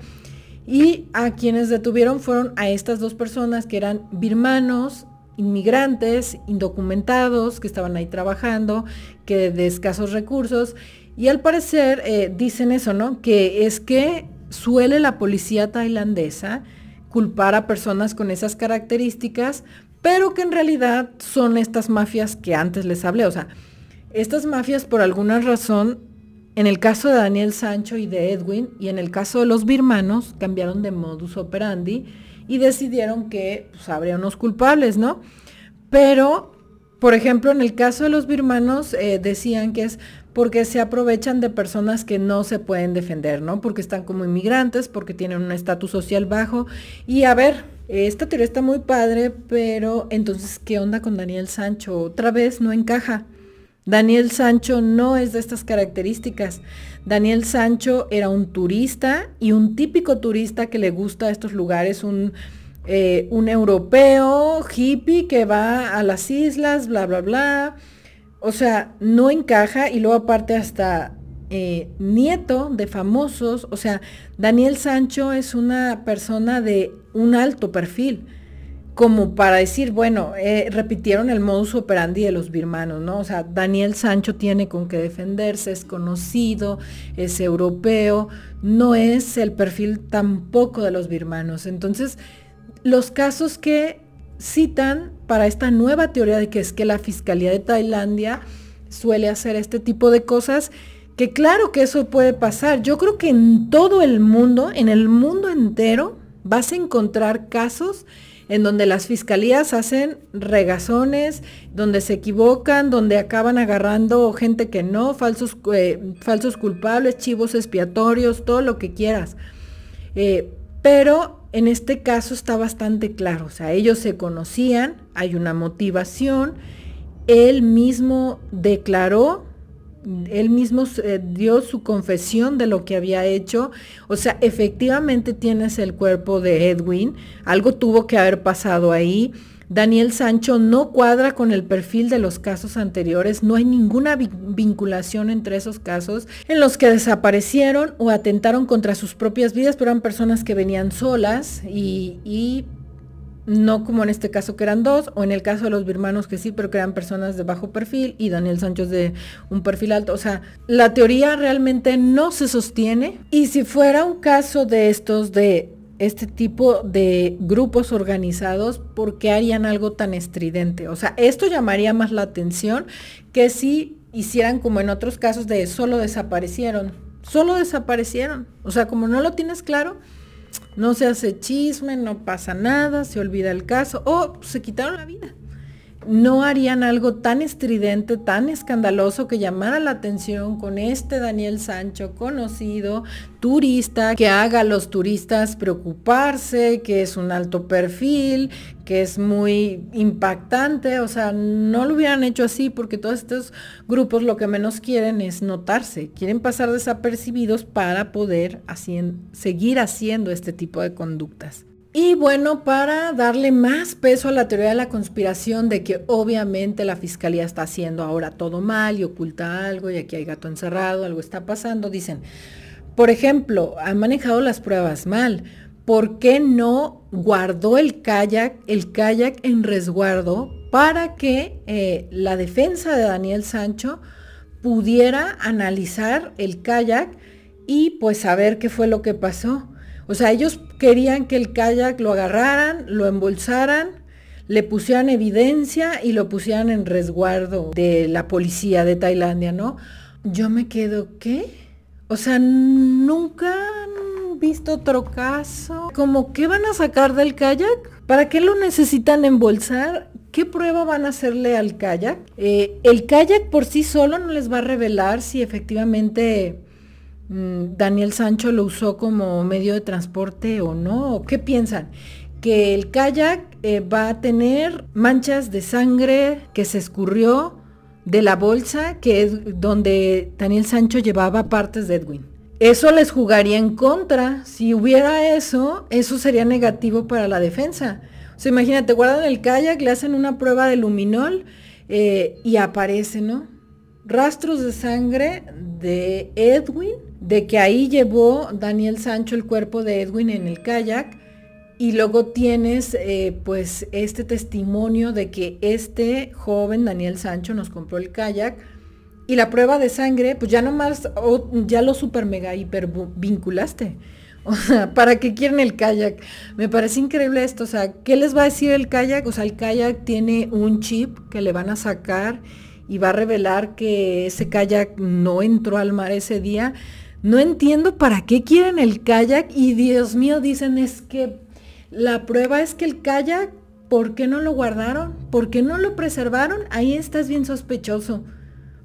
y a quienes detuvieron fueron a estas dos personas que eran birmanos, inmigrantes, indocumentados, que estaban ahí trabajando, que de escasos recursos, y al parecer dicen eso, ¿no? Que es que suele la policía tailandesa culpar a personas con esas características, pero que en realidad son estas mafias que antes les hablé. O sea, estas mafias por alguna razón, en el caso de Daniel Sancho y de Edwin, y en el caso de los birmanos, cambiaron de modus operandi, y decidieron que pues, habría unos culpables, ¿no? Pero, por ejemplo, en el caso de los birmanos, decían que es porque se aprovechan de personas que no se pueden defender, ¿no? Porque están como inmigrantes, porque tienen un estatus social bajo. Y a ver, esta teoría está muy padre, pero entonces, ¿qué onda con Daniel Sancho? Otra vez no encaja. Daniel Sancho no es de estas características. Daniel Sancho era un turista y un típico turista que le gusta estos lugares, un europeo hippie que va a las islas, bla, bla, bla. O sea, no encaja y luego aparte hasta nieto de famosos. O sea, Daniel Sancho es una persona de un alto perfil. como para decir, bueno, repitieron el modus operandi de los birmanos, ¿no? O sea, Daniel Sancho tiene con qué defenderse, es conocido, es europeo, no es el perfil tampoco de los birmanos. Entonces, los casos que citan para esta nueva teoría de que es que la Fiscalía de Tailandia suele hacer este tipo de cosas, que claro que eso puede pasar. Yo creo que en todo el mundo, en el mundo entero, vas a encontrar casos en donde las fiscalías hacen regazones, donde se equivocan, donde acaban agarrando gente que no, falsos culpables, chivos expiatorios, todo lo que quieras. Pero en este caso está bastante claro, o sea, ellos se conocían, hay una motivación, él mismo declaró, él mismo dio su confesión de lo que había hecho, o sea, efectivamente tienes el cuerpo de Edwin, algo tuvo que haber pasado ahí. Daniel Sancho no cuadra con el perfil de los casos anteriores, no hay ninguna vinculación entre esos casos en los que desaparecieron o atentaron contra sus propias vidas, pero eran personas que venían solas y no como en este caso que eran dos, o en el caso de los birmanos que sí, pero que eran personas de bajo perfil y Daniel Sancho es de un perfil alto. O sea, la teoría realmente no se sostiene, y si fuera un caso de estos, de este tipo de grupos organizados, ¿por qué harían algo tan estridente? O sea, esto llamaría más la atención que si hicieran como en otros casos de solo desaparecieron. O sea, como no lo tienes claro, no se hace chisme, no pasa nada, se olvida el caso, o se quitaron la vida. No harían algo tan estridente, tan escandaloso que llamara la atención con este Daniel Sancho conocido, turista, que haga a los turistas preocuparse, que es un alto perfil, que es muy impactante. O sea, no lo hubieran hecho así, porque todos estos grupos lo que menos quieren es notarse, quieren pasar desapercibidos para poder seguir haciendo este tipo de conductas. Y bueno, para darle más peso a la teoría de la conspiración de que obviamente la fiscalía está haciendo ahora todo mal y oculta algo y aquí hay gato encerrado, algo está pasando, dicen, por ejemplo, han manejado las pruebas mal. ¿Por qué no guardó el kayak en resguardo para que la defensa de Daniel Sancho pudiera analizar el kayak y pues saber qué fue lo que pasó? O sea, ellos querían que el kayak lo agarraran, lo embolsaran, le pusieran evidencia y lo pusieran en resguardo de la policía de Tailandia, ¿no? Yo me quedo, ¿qué? O sea, nunca han visto otro caso. ¿Cómo qué van a sacar del kayak? ¿Para qué lo necesitan embolsar? ¿Qué prueba van a hacerle al kayak? El kayak por sí solo no les va a revelar si efectivamente Daniel Sancho lo usó como medio de transporte o no. ¿Qué piensan? Que el kayak va a tener manchas de sangre que se escurrió de la bolsa que es donde Daniel Sancho llevaba partes de Edwin. Eso les jugaría en contra. Si hubiera eso sería negativo para la defensa. O sea, imagínate, guardan el kayak, le hacen una prueba de luminol y aparece, ¿no? Rastros de sangre de Edwin, de que ahí llevó Daniel Sancho el cuerpo de Edwin en el kayak, y luego tienes pues este testimonio de que este joven Daniel Sancho nos compró el kayak, y la prueba de sangre, pues ya nomás, ya lo super mega hiper vinculaste. O sea, ¿para qué quieren el kayak? Me parece increíble esto. O sea, ¿qué les va a decir el kayak? O sea, el kayak tiene un chip que le van a sacar y va a revelar que ese kayak no entró al mar ese día. No entiendo para qué quieren el kayak, y Dios mío, dicen es que la prueba es que el kayak, ¿por qué no lo guardaron? ¿Por qué no lo preservaron? Ahí estás bien sospechoso.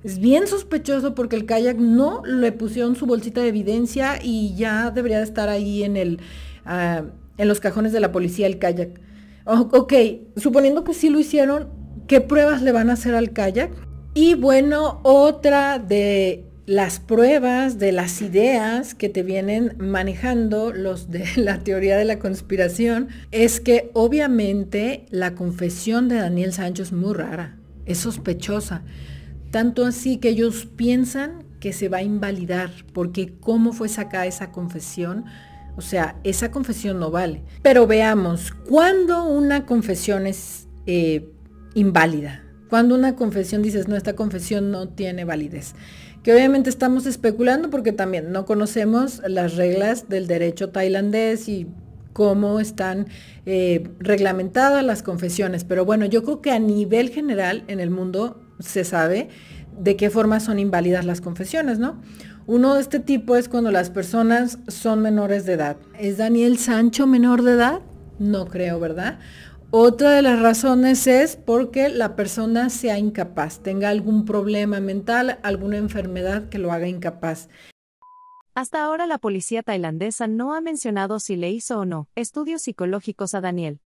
Es bien sospechoso porque el kayak no le pusieron su bolsita de evidencia y ya debería de estar ahí en los cajones de la policía el kayak. Ok, suponiendo que sí lo hicieron, ¿qué pruebas le van a hacer al kayak? Y bueno, otra de las pruebas, de las ideas que te vienen manejando los de la teoría de la conspiración, es que obviamente la confesión de Daniel Sancho es muy rara, es sospechosa. Tanto así que ellos piensan que se va a invalidar, porque cómo fue sacada esa confesión, O sea, esa confesión no vale. Pero veamos, ¿cuándo una confesión es inválida? Cuando una confesión dices, no, esta confesión no tiene validez. Que obviamente estamos especulando porque también no conocemos las reglas del derecho tailandés y cómo están reglamentadas las confesiones. Pero bueno, yo creo que a nivel general en el mundo se sabe de qué forma son inválidas las confesiones, ¿no? Uno de este tipo es cuando las personas son menores de edad. ¿Es Daniel Sancho menor de edad? No creo, ¿verdad? Otra de las razones es porque la persona sea incapaz, tenga algún problema mental, alguna enfermedad que lo haga incapaz. Hasta ahora la policía tailandesa no ha mencionado si le hizo o no estudios psicológicos a Daniel.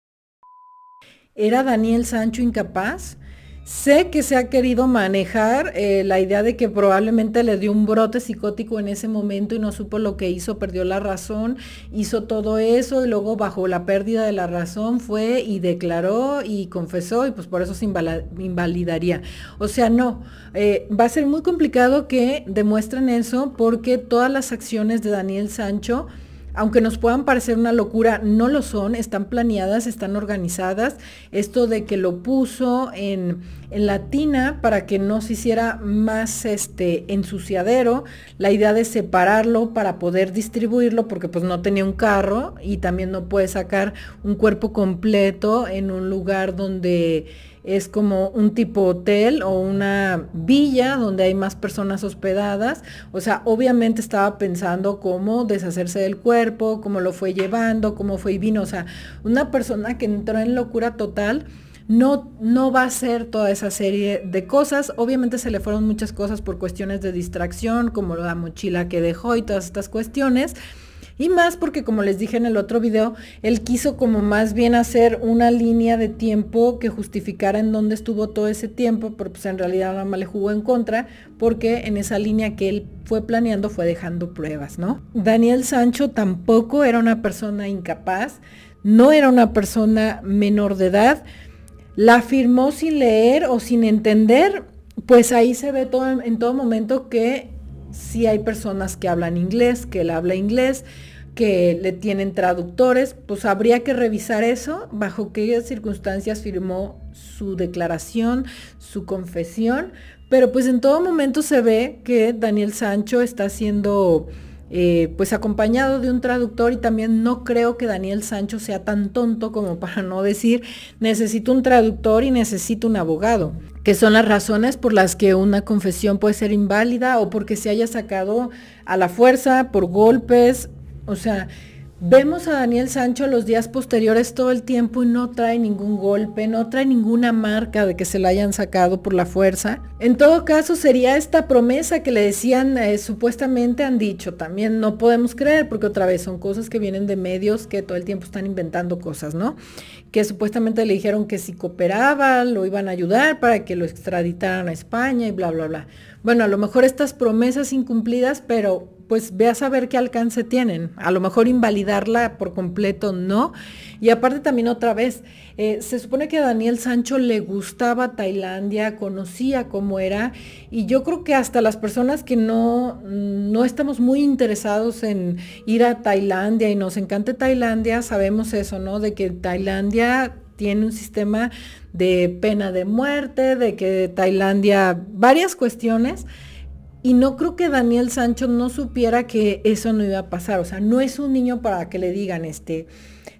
¿Era Daniel Sancho incapaz? Sé que se ha querido manejar la idea de que probablemente le dio un brote psicótico en ese momento y no supo lo que hizo, perdió la razón, hizo todo eso y luego bajo la pérdida de la razón fue y declaró y confesó y pues por eso se invalidaría. O sea, no, va a ser muy complicado que demuestren eso porque todas las acciones de Daniel Sancho, aunque nos puedan parecer una locura, no lo son, están planeadas, están organizadas. Esto de que lo puso en la tina para que no se hiciera más ensuciadero, la idea de separarlo para poder distribuirlo, porque pues no tenía un carro y también no puede sacar un cuerpo completo en un lugar donde es como un tipo hotel o una villa donde hay más personas hospedadas. O sea, obviamente estaba pensando cómo deshacerse del cuerpo, cómo lo fue llevando, cómo fue y vino. O sea, una persona que entró en locura total no va a hacer toda esa serie de cosas. Obviamente se le fueron muchas cosas por cuestiones de distracción, como la mochila que dejó y todas estas cuestiones. Y más porque, como les dije en el otro video, él quiso como más bien hacer una línea de tiempo que justificara en dónde estuvo todo ese tiempo, pero pues en realidad nada más le jugó en contra, porque en esa línea que él fue planeando fue dejando pruebas, ¿no? Daniel Sancho tampoco era una persona incapaz, no era una persona menor de edad, la afirmó sin leer o sin entender, pues ahí se ve todo, en todo momento que sí hay personas que hablan inglés, que él habla inglés, que le tienen traductores, pues habría que revisar eso, bajo qué circunstancias firmó su declaración, su confesión, pero pues en todo momento se ve que Daniel Sancho está siendo pues acompañado de un traductor y también no creo que Daniel Sancho sea tan tonto como para no decir necesito un traductor y necesito un abogado, que son las razones por las que una confesión puede ser inválida o porque se haya sacado a la fuerza, por golpes. O sea, vemos a Daniel Sancho los días posteriores todo el tiempo y no trae ningún golpe, no trae ninguna marca de que se la hayan sacado por la fuerza. En todo caso, sería esta promesa que le decían, supuestamente han dicho, también no podemos creer, porque otra vez son cosas que vienen de medios que todo el tiempo están inventando cosas, ¿no? Que supuestamente le dijeron que si cooperaba, lo iban a ayudar para que lo extraditaran a España y bla, bla, bla. Bueno, a lo mejor estas promesas incumplidas, pero pues ve a saber qué alcance tienen. A lo mejor invalidarla por completo no. Y aparte también otra vez, se supone que a Daniel Sancho le gustaba Tailandia, conocía cómo era, y yo creo que hasta las personas que no estamos muy interesados en ir a Tailandia y nos encanta Tailandia, sabemos eso, ¿no? De que Tailandia tiene un sistema de pena de muerte, de que Tailandia, varias cuestiones. Y no creo que Daniel Sancho no supiera que eso no iba a pasar. O sea, no es un niño para que le digan,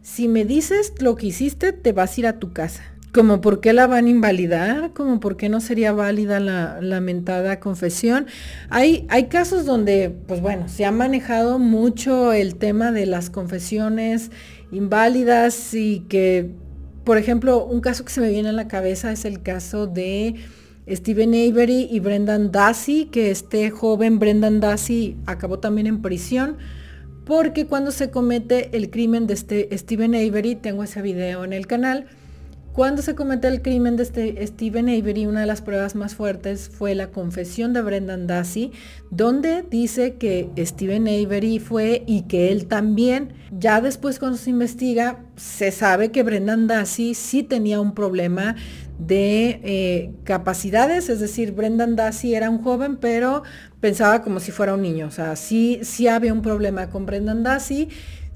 si me dices lo que hiciste, te vas a ir a tu casa. Como por qué la van a invalidar, como por qué no sería válida la lamentada confesión. Hay casos donde, pues bueno, se ha manejado mucho el tema de las confesiones inválidas y que, por ejemplo, un caso que se me viene a la cabeza es el caso de Steven Avery y Brendan Dassey, que este joven Brendan Dassey acabó también en prisión porque cuando se comete el crimen de Steven Avery, tengo ese video en el canal, cuando se comete el crimen de Steven Avery, una de las pruebas más fuertes fue la confesión de Brendan Dassey, donde dice que Steven Avery fue y que él también. Ya después cuando se investiga, se sabe que Brendan Dassey sí tenía un problema de capacidades, es decir, Brendan Dassey era un joven, pero pensaba como si fuera un niño. O sea, sí había un problema con Brendan Dassey.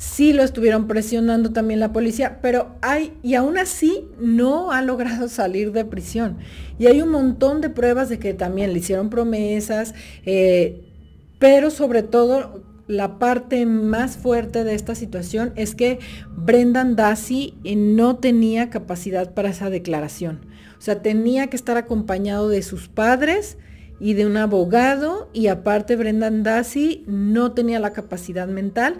Sí lo estuvieron presionando también la policía, pero y aún así no ha logrado salir de prisión. Y hay un montón de pruebas de que también le hicieron promesas, pero sobre todo la parte más fuerte de esta situación es que Brendan Dassey no tenía capacidad para esa declaración. O sea, tenía que estar acompañado de sus padres y de un abogado, y aparte Brendan Dassey no tenía la capacidad mental.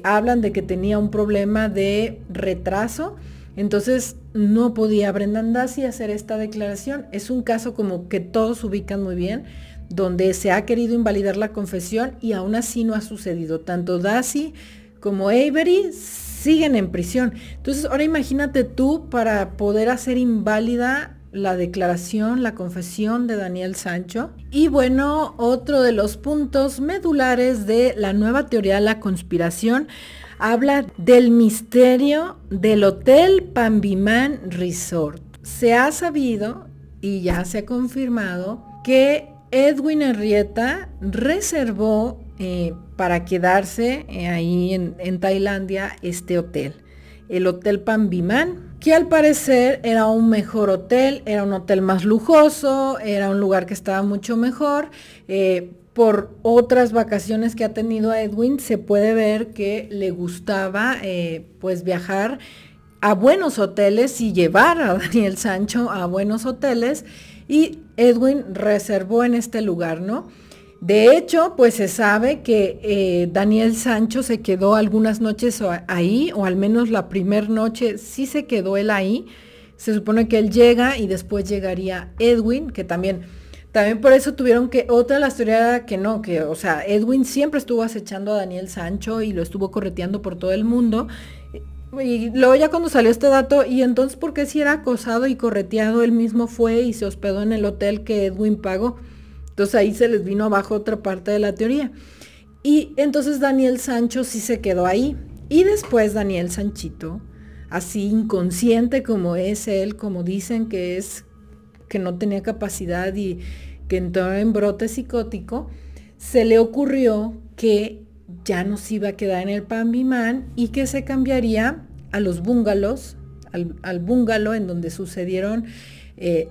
Hablan de que tenía un problema de retraso, entonces no podía Brendan Dassey hacer esta declaración. Es un caso como que todos ubican muy bien, donde se ha querido invalidar la confesión y aún así no ha sucedido. Tanto Dassey como Avery siguen en prisión. Entonces ahora imagínate tú, para poder hacer inválida la declaración, la confesión de Daniel Sancho. Y bueno, otro de los puntos medulares de la nueva teoría de la conspiración habla del misterio del Hotel Panviman Resort. Se ha sabido y ya se ha confirmado que Edwin Arrieta reservó para quedarse ahí en Tailandia este hotel, el Hotel Panviman, que al parecer era un mejor hotel, era un hotel más lujoso, era un lugar que estaba mucho mejor. Por otras vacaciones que ha tenido Edwin, se puede ver que le gustaba pues viajar a buenos hoteles y llevar a Daniel Sancho a buenos hoteles, y Edwin reservó en este lugar, ¿no? De hecho, pues se sabe que Daniel Sancho se quedó algunas noches ahí, o al menos la primera noche sí se quedó él ahí. Se supone que él llega y después llegaría Edwin, que también por eso tuvieron que, otra de las teorías era que no, que, o sea, Edwin siempre estuvo acechando a Daniel Sancho y lo estuvo correteando por todo el mundo. Y luego ya cuando salió este dato, y entonces, ¿por qué si era acosado y correteado, él mismo fue y se hospedó en el hotel que Edwin pagó? Entonces ahí se les vino abajo otra parte de la teoría. Y entonces Daniel Sancho sí se quedó ahí. Y después Daniel Sanchito, así inconsciente como es él, como dicen que es, que no tenía capacidad y que entró en brote psicótico, se le ocurrió que ya no se iba a quedar en el Panviman y que se cambiaría a los bungalows, al bungalow en donde sucedieron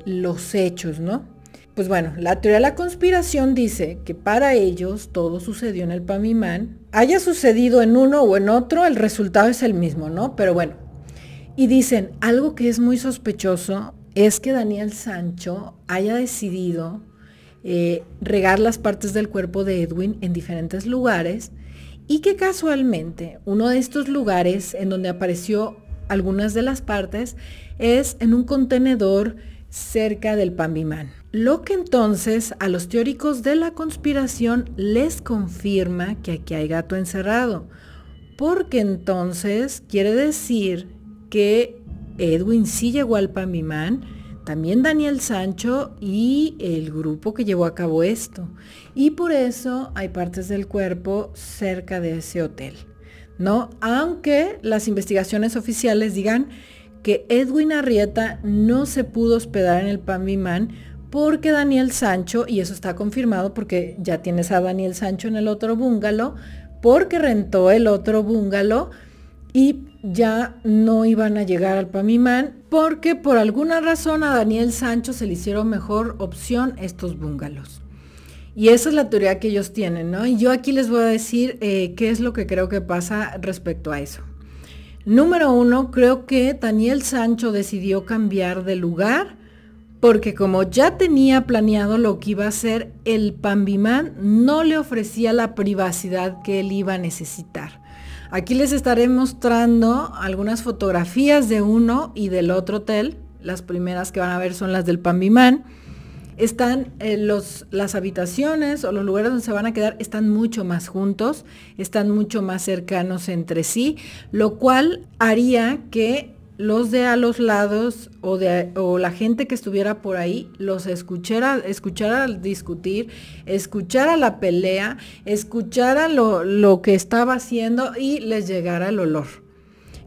los hechos, ¿no? Pues bueno, la teoría de la conspiración dice que para ellos todo sucedió en el Panviman. Haya sucedido en uno o en otro, el resultado es el mismo, ¿no? Pero bueno, y dicen, algo que es muy sospechoso es que Daniel Sancho haya decidido regar las partes del cuerpo de Edwin en diferentes lugares, y que casualmente uno de estos lugares en donde apareció algunas de las partes es en un contenedor cerca del Panviman. Lo que entonces a los teóricos de la conspiración les confirma que aquí hay gato encerrado, porque entonces quiere decir que Edwin sí llegó al Panviman, también Daniel Sancho y el grupo que llevó a cabo esto, y por eso hay partes del cuerpo cerca de ese hotel, ¿no? Aunque las investigaciones oficiales digan que Edwin Arrieta no se pudo hospedar en el Panviman porque Daniel Sancho, y eso está confirmado porque ya tienes a Daniel Sancho en el otro bungalow, porque rentó el otro bungalow y ya no iban a llegar al Panviman porque por alguna razón a Daniel Sancho se le hicieron mejor opción estos bungalows. Y esa es la teoría que ellos tienen, ¿no? Y yo aquí les voy a decir qué es lo que creo que pasa respecto a eso. Número 1, creo que Daniel Sancho decidió cambiar de lugar porque como ya tenía planeado lo que iba a hacer, el Panviman no le ofrecía la privacidad que él iba a necesitar. Aquí les estaré mostrando algunas fotografías de uno y del otro hotel. Las primeras que van a ver son las del Panviman. Están las habitaciones o los lugares donde se van a quedar están mucho más juntos, están mucho más cercanos entre sí, lo cual haría que los de a los lados o la gente que estuviera por ahí los escuchara discutir, escuchara la pelea, escuchara lo que estaba haciendo y les llegara el olor.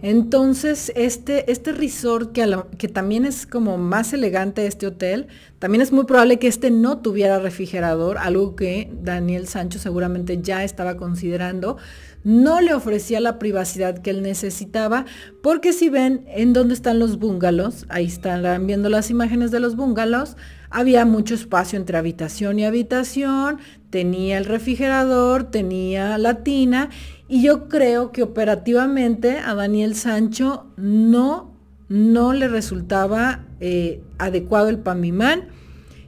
Entonces, este resort, que también es como más elegante este hotel, también es muy probable que este no tuviera refrigerador, algo que Daniel Sancho seguramente ya estaba considerando. No le ofrecía la privacidad que él necesitaba, porque si ven en dónde están los bungalows, ahí están viendo las imágenes de los bungalows, había mucho espacio entre habitación y habitación, tenía el refrigerador, tenía la tina, y yo creo que operativamente a Daniel Sancho no le resultaba adecuado el Pan Bimán.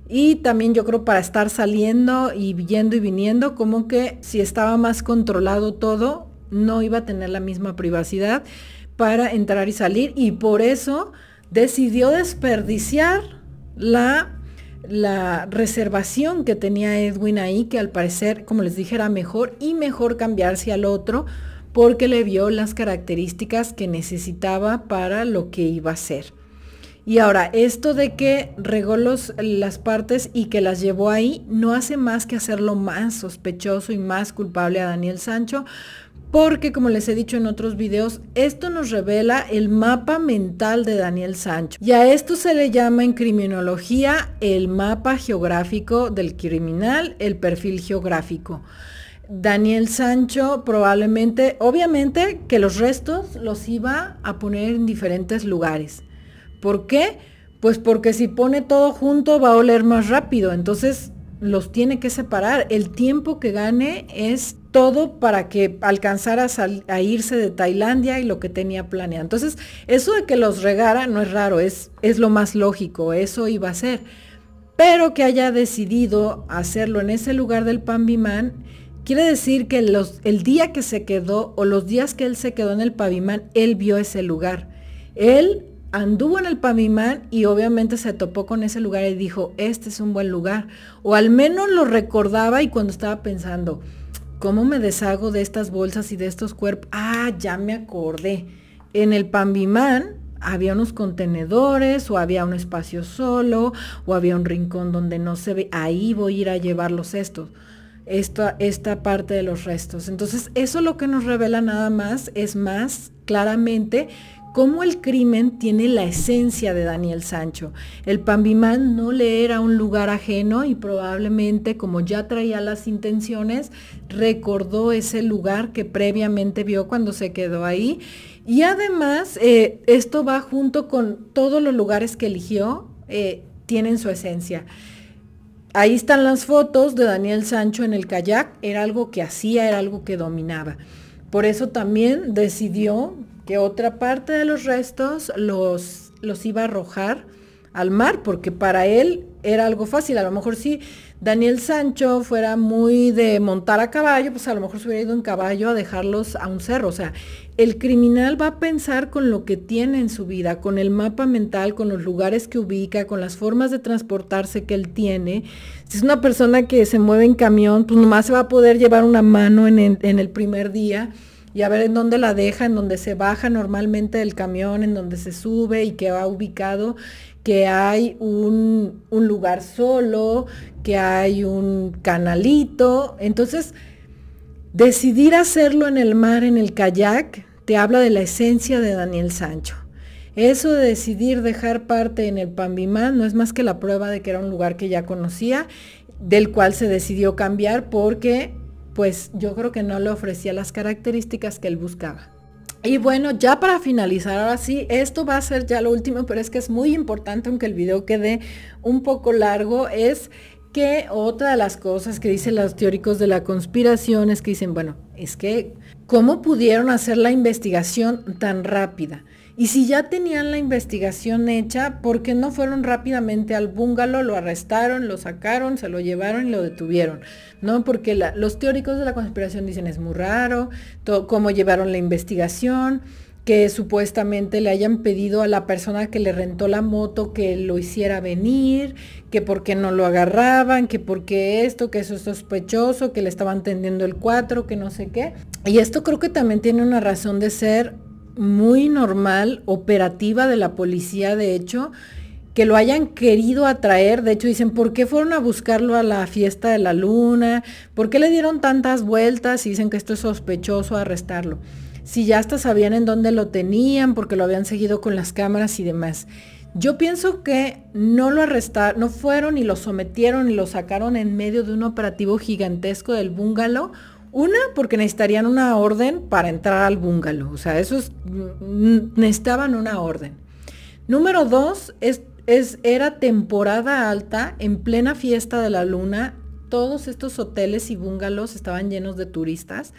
Y también yo creo para estar saliendo y yendo y viniendo, como que si estaba más controlado todo, no iba a tener la misma privacidad para entrar y salir. Y por eso decidió desperdiciar la reservación que tenía Edwin ahí, que al parecer, como les dije, era mejor y mejor cambiarse al otro, porque le vio las características que necesitaba para lo que iba a hacer. Y ahora, esto de que regó las partes y que las llevó ahí, no hace más que hacerlo más sospechoso y más culpable a Daniel Sancho, porque como les he dicho en otros videos, esto nos revela el mapa mental de Daniel Sancho. Y a esto se le llama en criminología el mapa geográfico del criminal, el perfil geográfico. Daniel Sancho probablemente, obviamente que los restos los iba a poner en diferentes lugares. ¿Por qué? Pues porque si pone todo junto va a oler más rápido, entonces los tiene que separar. El tiempo que gane es todo para que alcanzara a irse de Tailandia y lo que tenía planeado. Entonces, eso de que los regara no es raro, es lo más lógico, eso iba a ser. Pero que haya decidido hacerlo en ese lugar del Pan Bimán, quiere decir que el día que se quedó o los días que él se quedó en el Pan Bimán, él vio ese lugar. Él anduvo en el Pan Bimán y obviamente se topó con ese lugar y dijo, este es un buen lugar. O al menos lo recordaba, y cuando estaba pensando, ¿cómo me deshago de estas bolsas y de estos cuerpos? Ah, ya me acordé. En el Pan Bimán había unos contenedores, o había un espacio solo, o había un rincón donde no se ve. Ahí voy a ir a llevar los cestos. Esta parte de los restos. Entonces, eso lo que nos revela nada más es más claramente cómo el crimen tiene la esencia de Daniel Sancho. El Pan Bimán no le era un lugar ajeno y probablemente, como ya traía las intenciones, recordó ese lugar que previamente vio cuando se quedó ahí. Y además, esto va junto con todos los lugares que eligió, tienen su esencia. Ahí están las fotos de Daniel Sancho en el kayak, era algo que hacía, era algo que dominaba. Por eso también decidió que otra parte de los restos los iba a arrojar al mar, porque para él era algo fácil. A lo mejor si Daniel Sancho fuera muy de montar a caballo, pues a lo mejor se hubiera ido en caballo a dejarlos a un cerro. O sea, el criminal va a pensar con lo que tiene en su vida, con el mapa mental, con los lugares que ubica, con las formas de transportarse que él tiene. Si es una persona que se mueve en camión, pues nomás se va a poder llevar una mano en el primer día y a ver en dónde la deja, en dónde se baja normalmente del camión, en dónde se sube y que va ubicado, que hay un lugar solo, que hay un canalito. Entonces, decidir hacerlo en el mar, en el kayak, te habla de la esencia de Daniel Sancho. Eso de decidir dejar parte en el Pan Bimán no es más que la prueba de que era un lugar que ya conocía, del cual se decidió cambiar porque pues yo creo que no le ofrecía las características que él buscaba. Y bueno, ya para finalizar, ahora sí, esto va a ser ya lo último, pero es que es muy importante, aunque el video quede un poco largo, es que otra de las cosas que dicen los teóricos de la conspiración es que dicen, bueno, es que ¿cómo pudieron hacer la investigación tan rápida? Y si ya tenían la investigación hecha, ¿por qué no fueron rápidamente al bungalow, lo arrestaron, lo sacaron, se lo llevaron y lo detuvieron? ¿No? Porque los teóricos de la conspiración dicen, es muy raro, cómo llevaron la investigación, que supuestamente le hayan pedido a la persona que le rentó la moto que lo hiciera venir, que por qué no lo agarraban, que por qué esto, que eso es sospechoso, que le estaban tendiendo el 4, que no sé qué. Y esto creo que también tiene una razón de ser muy normal, operativa de la policía, de hecho, que lo hayan querido atraer. De hecho dicen, ¿por qué fueron a buscarlo a la fiesta de la luna? ¿Por qué le dieron tantas vueltas? Y dicen que esto es sospechoso, arrestarlo. si ya hasta sabían en dónde lo tenían porque lo habían seguido con las cámaras y demás. Yo pienso que no lo arrestaron, no fueron y lo sometieron y lo sacaron en medio de un operativo gigantesco del bungalow. Una, porque necesitarían una orden para entrar al bungalow, o sea, necesitaban una orden. Número dos, era temporada alta, en plena fiesta de la luna, todos estos hoteles y bungalows estaban llenos de turistas.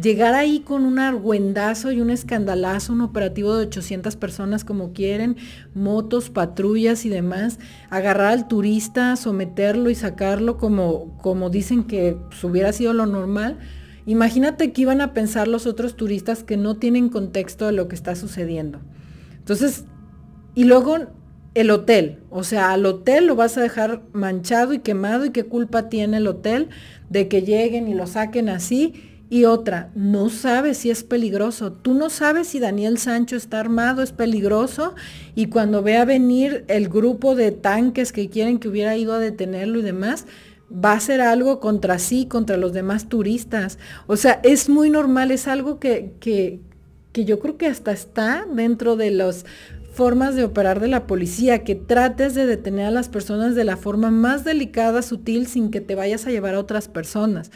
Llegar ahí con un argüendazo y un escandalazo, un operativo de 800 personas como quieren, motos, patrullas y demás, agarrar al turista, someterlo y sacarlo como dicen que pues, hubiera sido lo normal. Imagínate que iban a pensar los otros turistas que no tienen contexto de lo que está sucediendo. Entonces, y luego el hotel, o sea, al hotel lo vas a dejar manchado y quemado, y qué culpa tiene el hotel de que lleguen y lo saquen así. Y otra, no sabes si es peligroso, tú no sabes si Daniel Sancho está armado, es peligroso, y cuando vea venir el grupo de tanques que quieren que hubiera ido a detenerlo y demás, va a hacer algo contra sí, contra los demás turistas. O sea, es muy normal, es algo que yo creo que hasta está dentro de las formas de operar de la policía, que trates de detener a las personas de la forma más delicada, sutil, sin que te vayas a llevar a otras personas.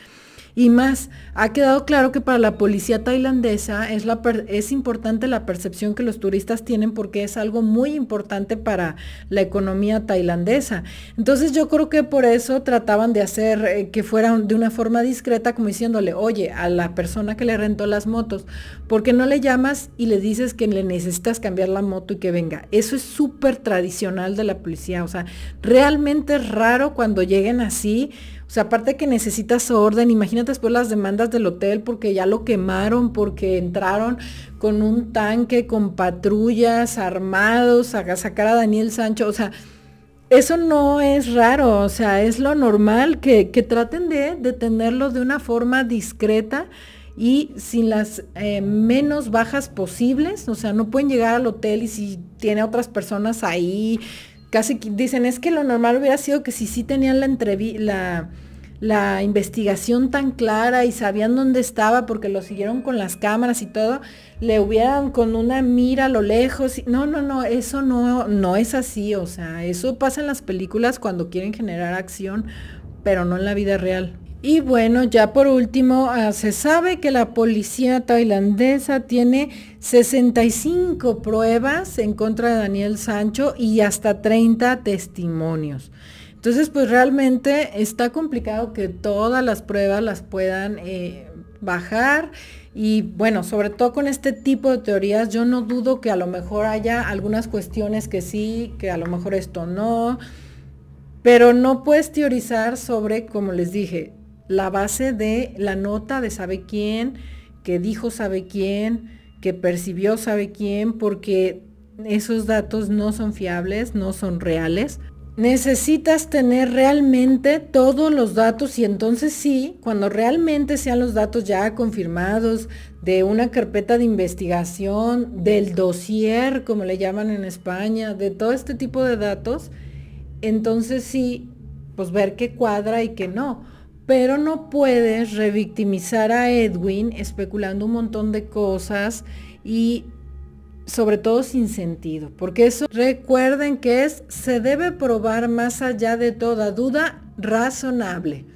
Y más, ha quedado claro que para la policía tailandesa es importante la percepción que los turistas tienen, porque es algo muy importante para la economía tailandesa. Entonces yo creo que por eso trataban de hacer que fuera de una forma discreta, como diciéndole, oye, a la persona que le rentó las motos, ¿por qué no le llamas y le dices que le necesitas cambiar la moto y que venga? Eso es súper tradicional de la policía, o sea, realmente es raro cuando lleguen así. O sea, aparte que necesitas orden, imagínate después las demandas del hotel porque ya lo quemaron, porque entraron con un tanque, con patrullas, armados, a sacar a Daniel Sancho. O sea, eso no es raro, o sea, es lo normal que traten de detenerlo de una forma discreta y sin las menos bajas posibles. O sea, no pueden llegar al hotel y si tiene otras personas ahí. Casi dicen, es que lo normal hubiera sido que si sí tenían la investigación tan clara y sabían dónde estaba porque lo siguieron con las cámaras y todo, le hubieran con una mira a lo lejos. No, eso no es así. O sea, eso pasa en las películas cuando quieren generar acción, pero no en la vida real. Y bueno, ya por último, se sabe que la policía tailandesa tiene 65 pruebas en contra de Daniel Sancho y hasta 30 testimonios. Entonces, pues realmente está complicado que todas las pruebas las puedan bajar. Y bueno, sobre todo con este tipo de teorías, yo no dudo que a lo mejor haya algunas cuestiones que sí, que a lo mejor esto no. Pero no puedes teorizar sobre, como les dije, la base de la nota de sabe quién, que dijo sabe quién, que percibió sabe quién, porque esos datos no son fiables, no son reales. Necesitas tener realmente todos los datos, y entonces sí, cuando realmente sean los datos ya confirmados de una carpeta de investigación, del dossier, como le llaman en España, de todo este tipo de datos, entonces sí, pues ver qué cuadra y qué no. Pero no puedes revictimizar a Edwin especulando un montón de cosas y sobre todo sin sentido, porque eso, recuerden que se debe probar más allá de toda duda razonable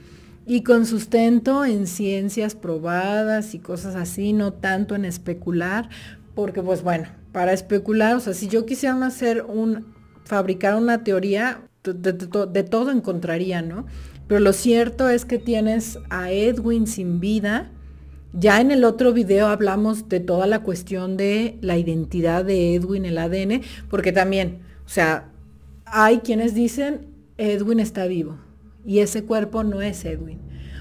y con sustento en ciencias probadas y cosas así, no tanto en especular, porque pues bueno, para especular, o sea, si yo quisiera fabricar una teoría, de todo encontraría, ¿no? Pero lo cierto es que tienes a Edwin sin vida. Ya en el otro video hablamos de toda la cuestión de la identidad de Edwin, el ADN, porque también, o sea, hay quienes dicen Edwin está vivo y ese cuerpo no es Edwin.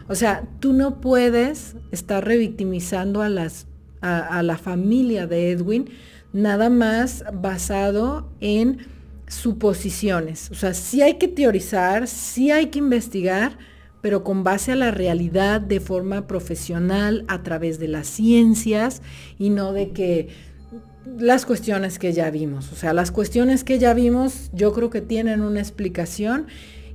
O sea, tú no puedes estar revictimizando a la familia de Edwin nada más basado en suposiciones. O sea, sí hay que teorizar, sí hay que investigar, pero con base a la realidad de forma profesional a través de las ciencias y no de que las cuestiones que ya vimos. O sea, las cuestiones que ya vimos yo creo que tienen una explicación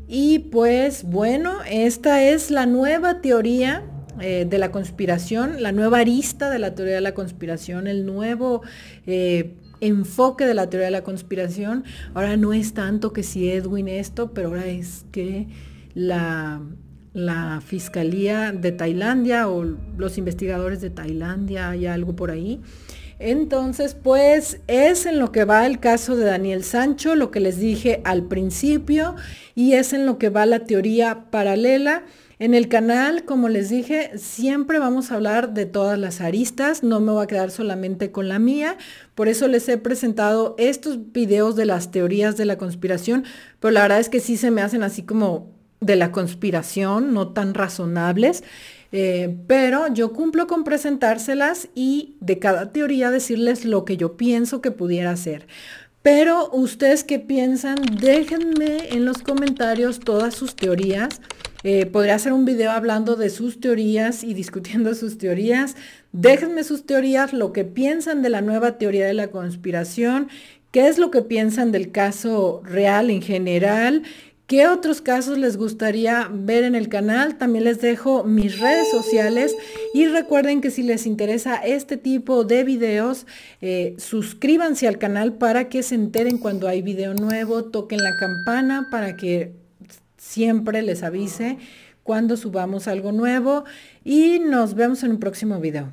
y pues bueno, esta es la nueva teoría de la conspiración, la nueva arista de la teoría de la conspiración, el nuevo enfoque de la teoría de la conspiración. Ahora no es tanto que si Edwin esto, pero ahora es que la Fiscalía de Tailandia o los investigadores de Tailandia, hay algo por ahí. Entonces, pues es en lo que va el caso de Daniel Sancho, lo que les dije al principio, y es en lo que va la teoría paralela. En el canal, como les dije, siempre vamos a hablar de todas las aristas, no me voy a quedar solamente con la mía, por eso les he presentado estos videos de las teorías de la conspiración, pero la verdad es que sí se me hacen así como de la conspiración, no tan razonables. Pero yo cumplo con presentárselas y de cada teoría decirles lo que yo pienso que pudiera ser. Pero ustedes qué piensan, déjenme en los comentarios todas sus teorías. Podría hacer un video hablando de sus teorías y discutiendo sus teorías. Déjenme sus teorías, lo que piensan de la nueva teoría de la conspiración, qué es lo que piensan del caso real en general. ¿Qué otros casos les gustaría ver en el canal? También les dejo mis redes sociales y recuerden que si les interesa este tipo de videos, suscríbanse al canal para que se enteren cuando hay video nuevo, toquen la campana para que siempre les avise cuando subamos algo nuevo y nos vemos en un próximo video.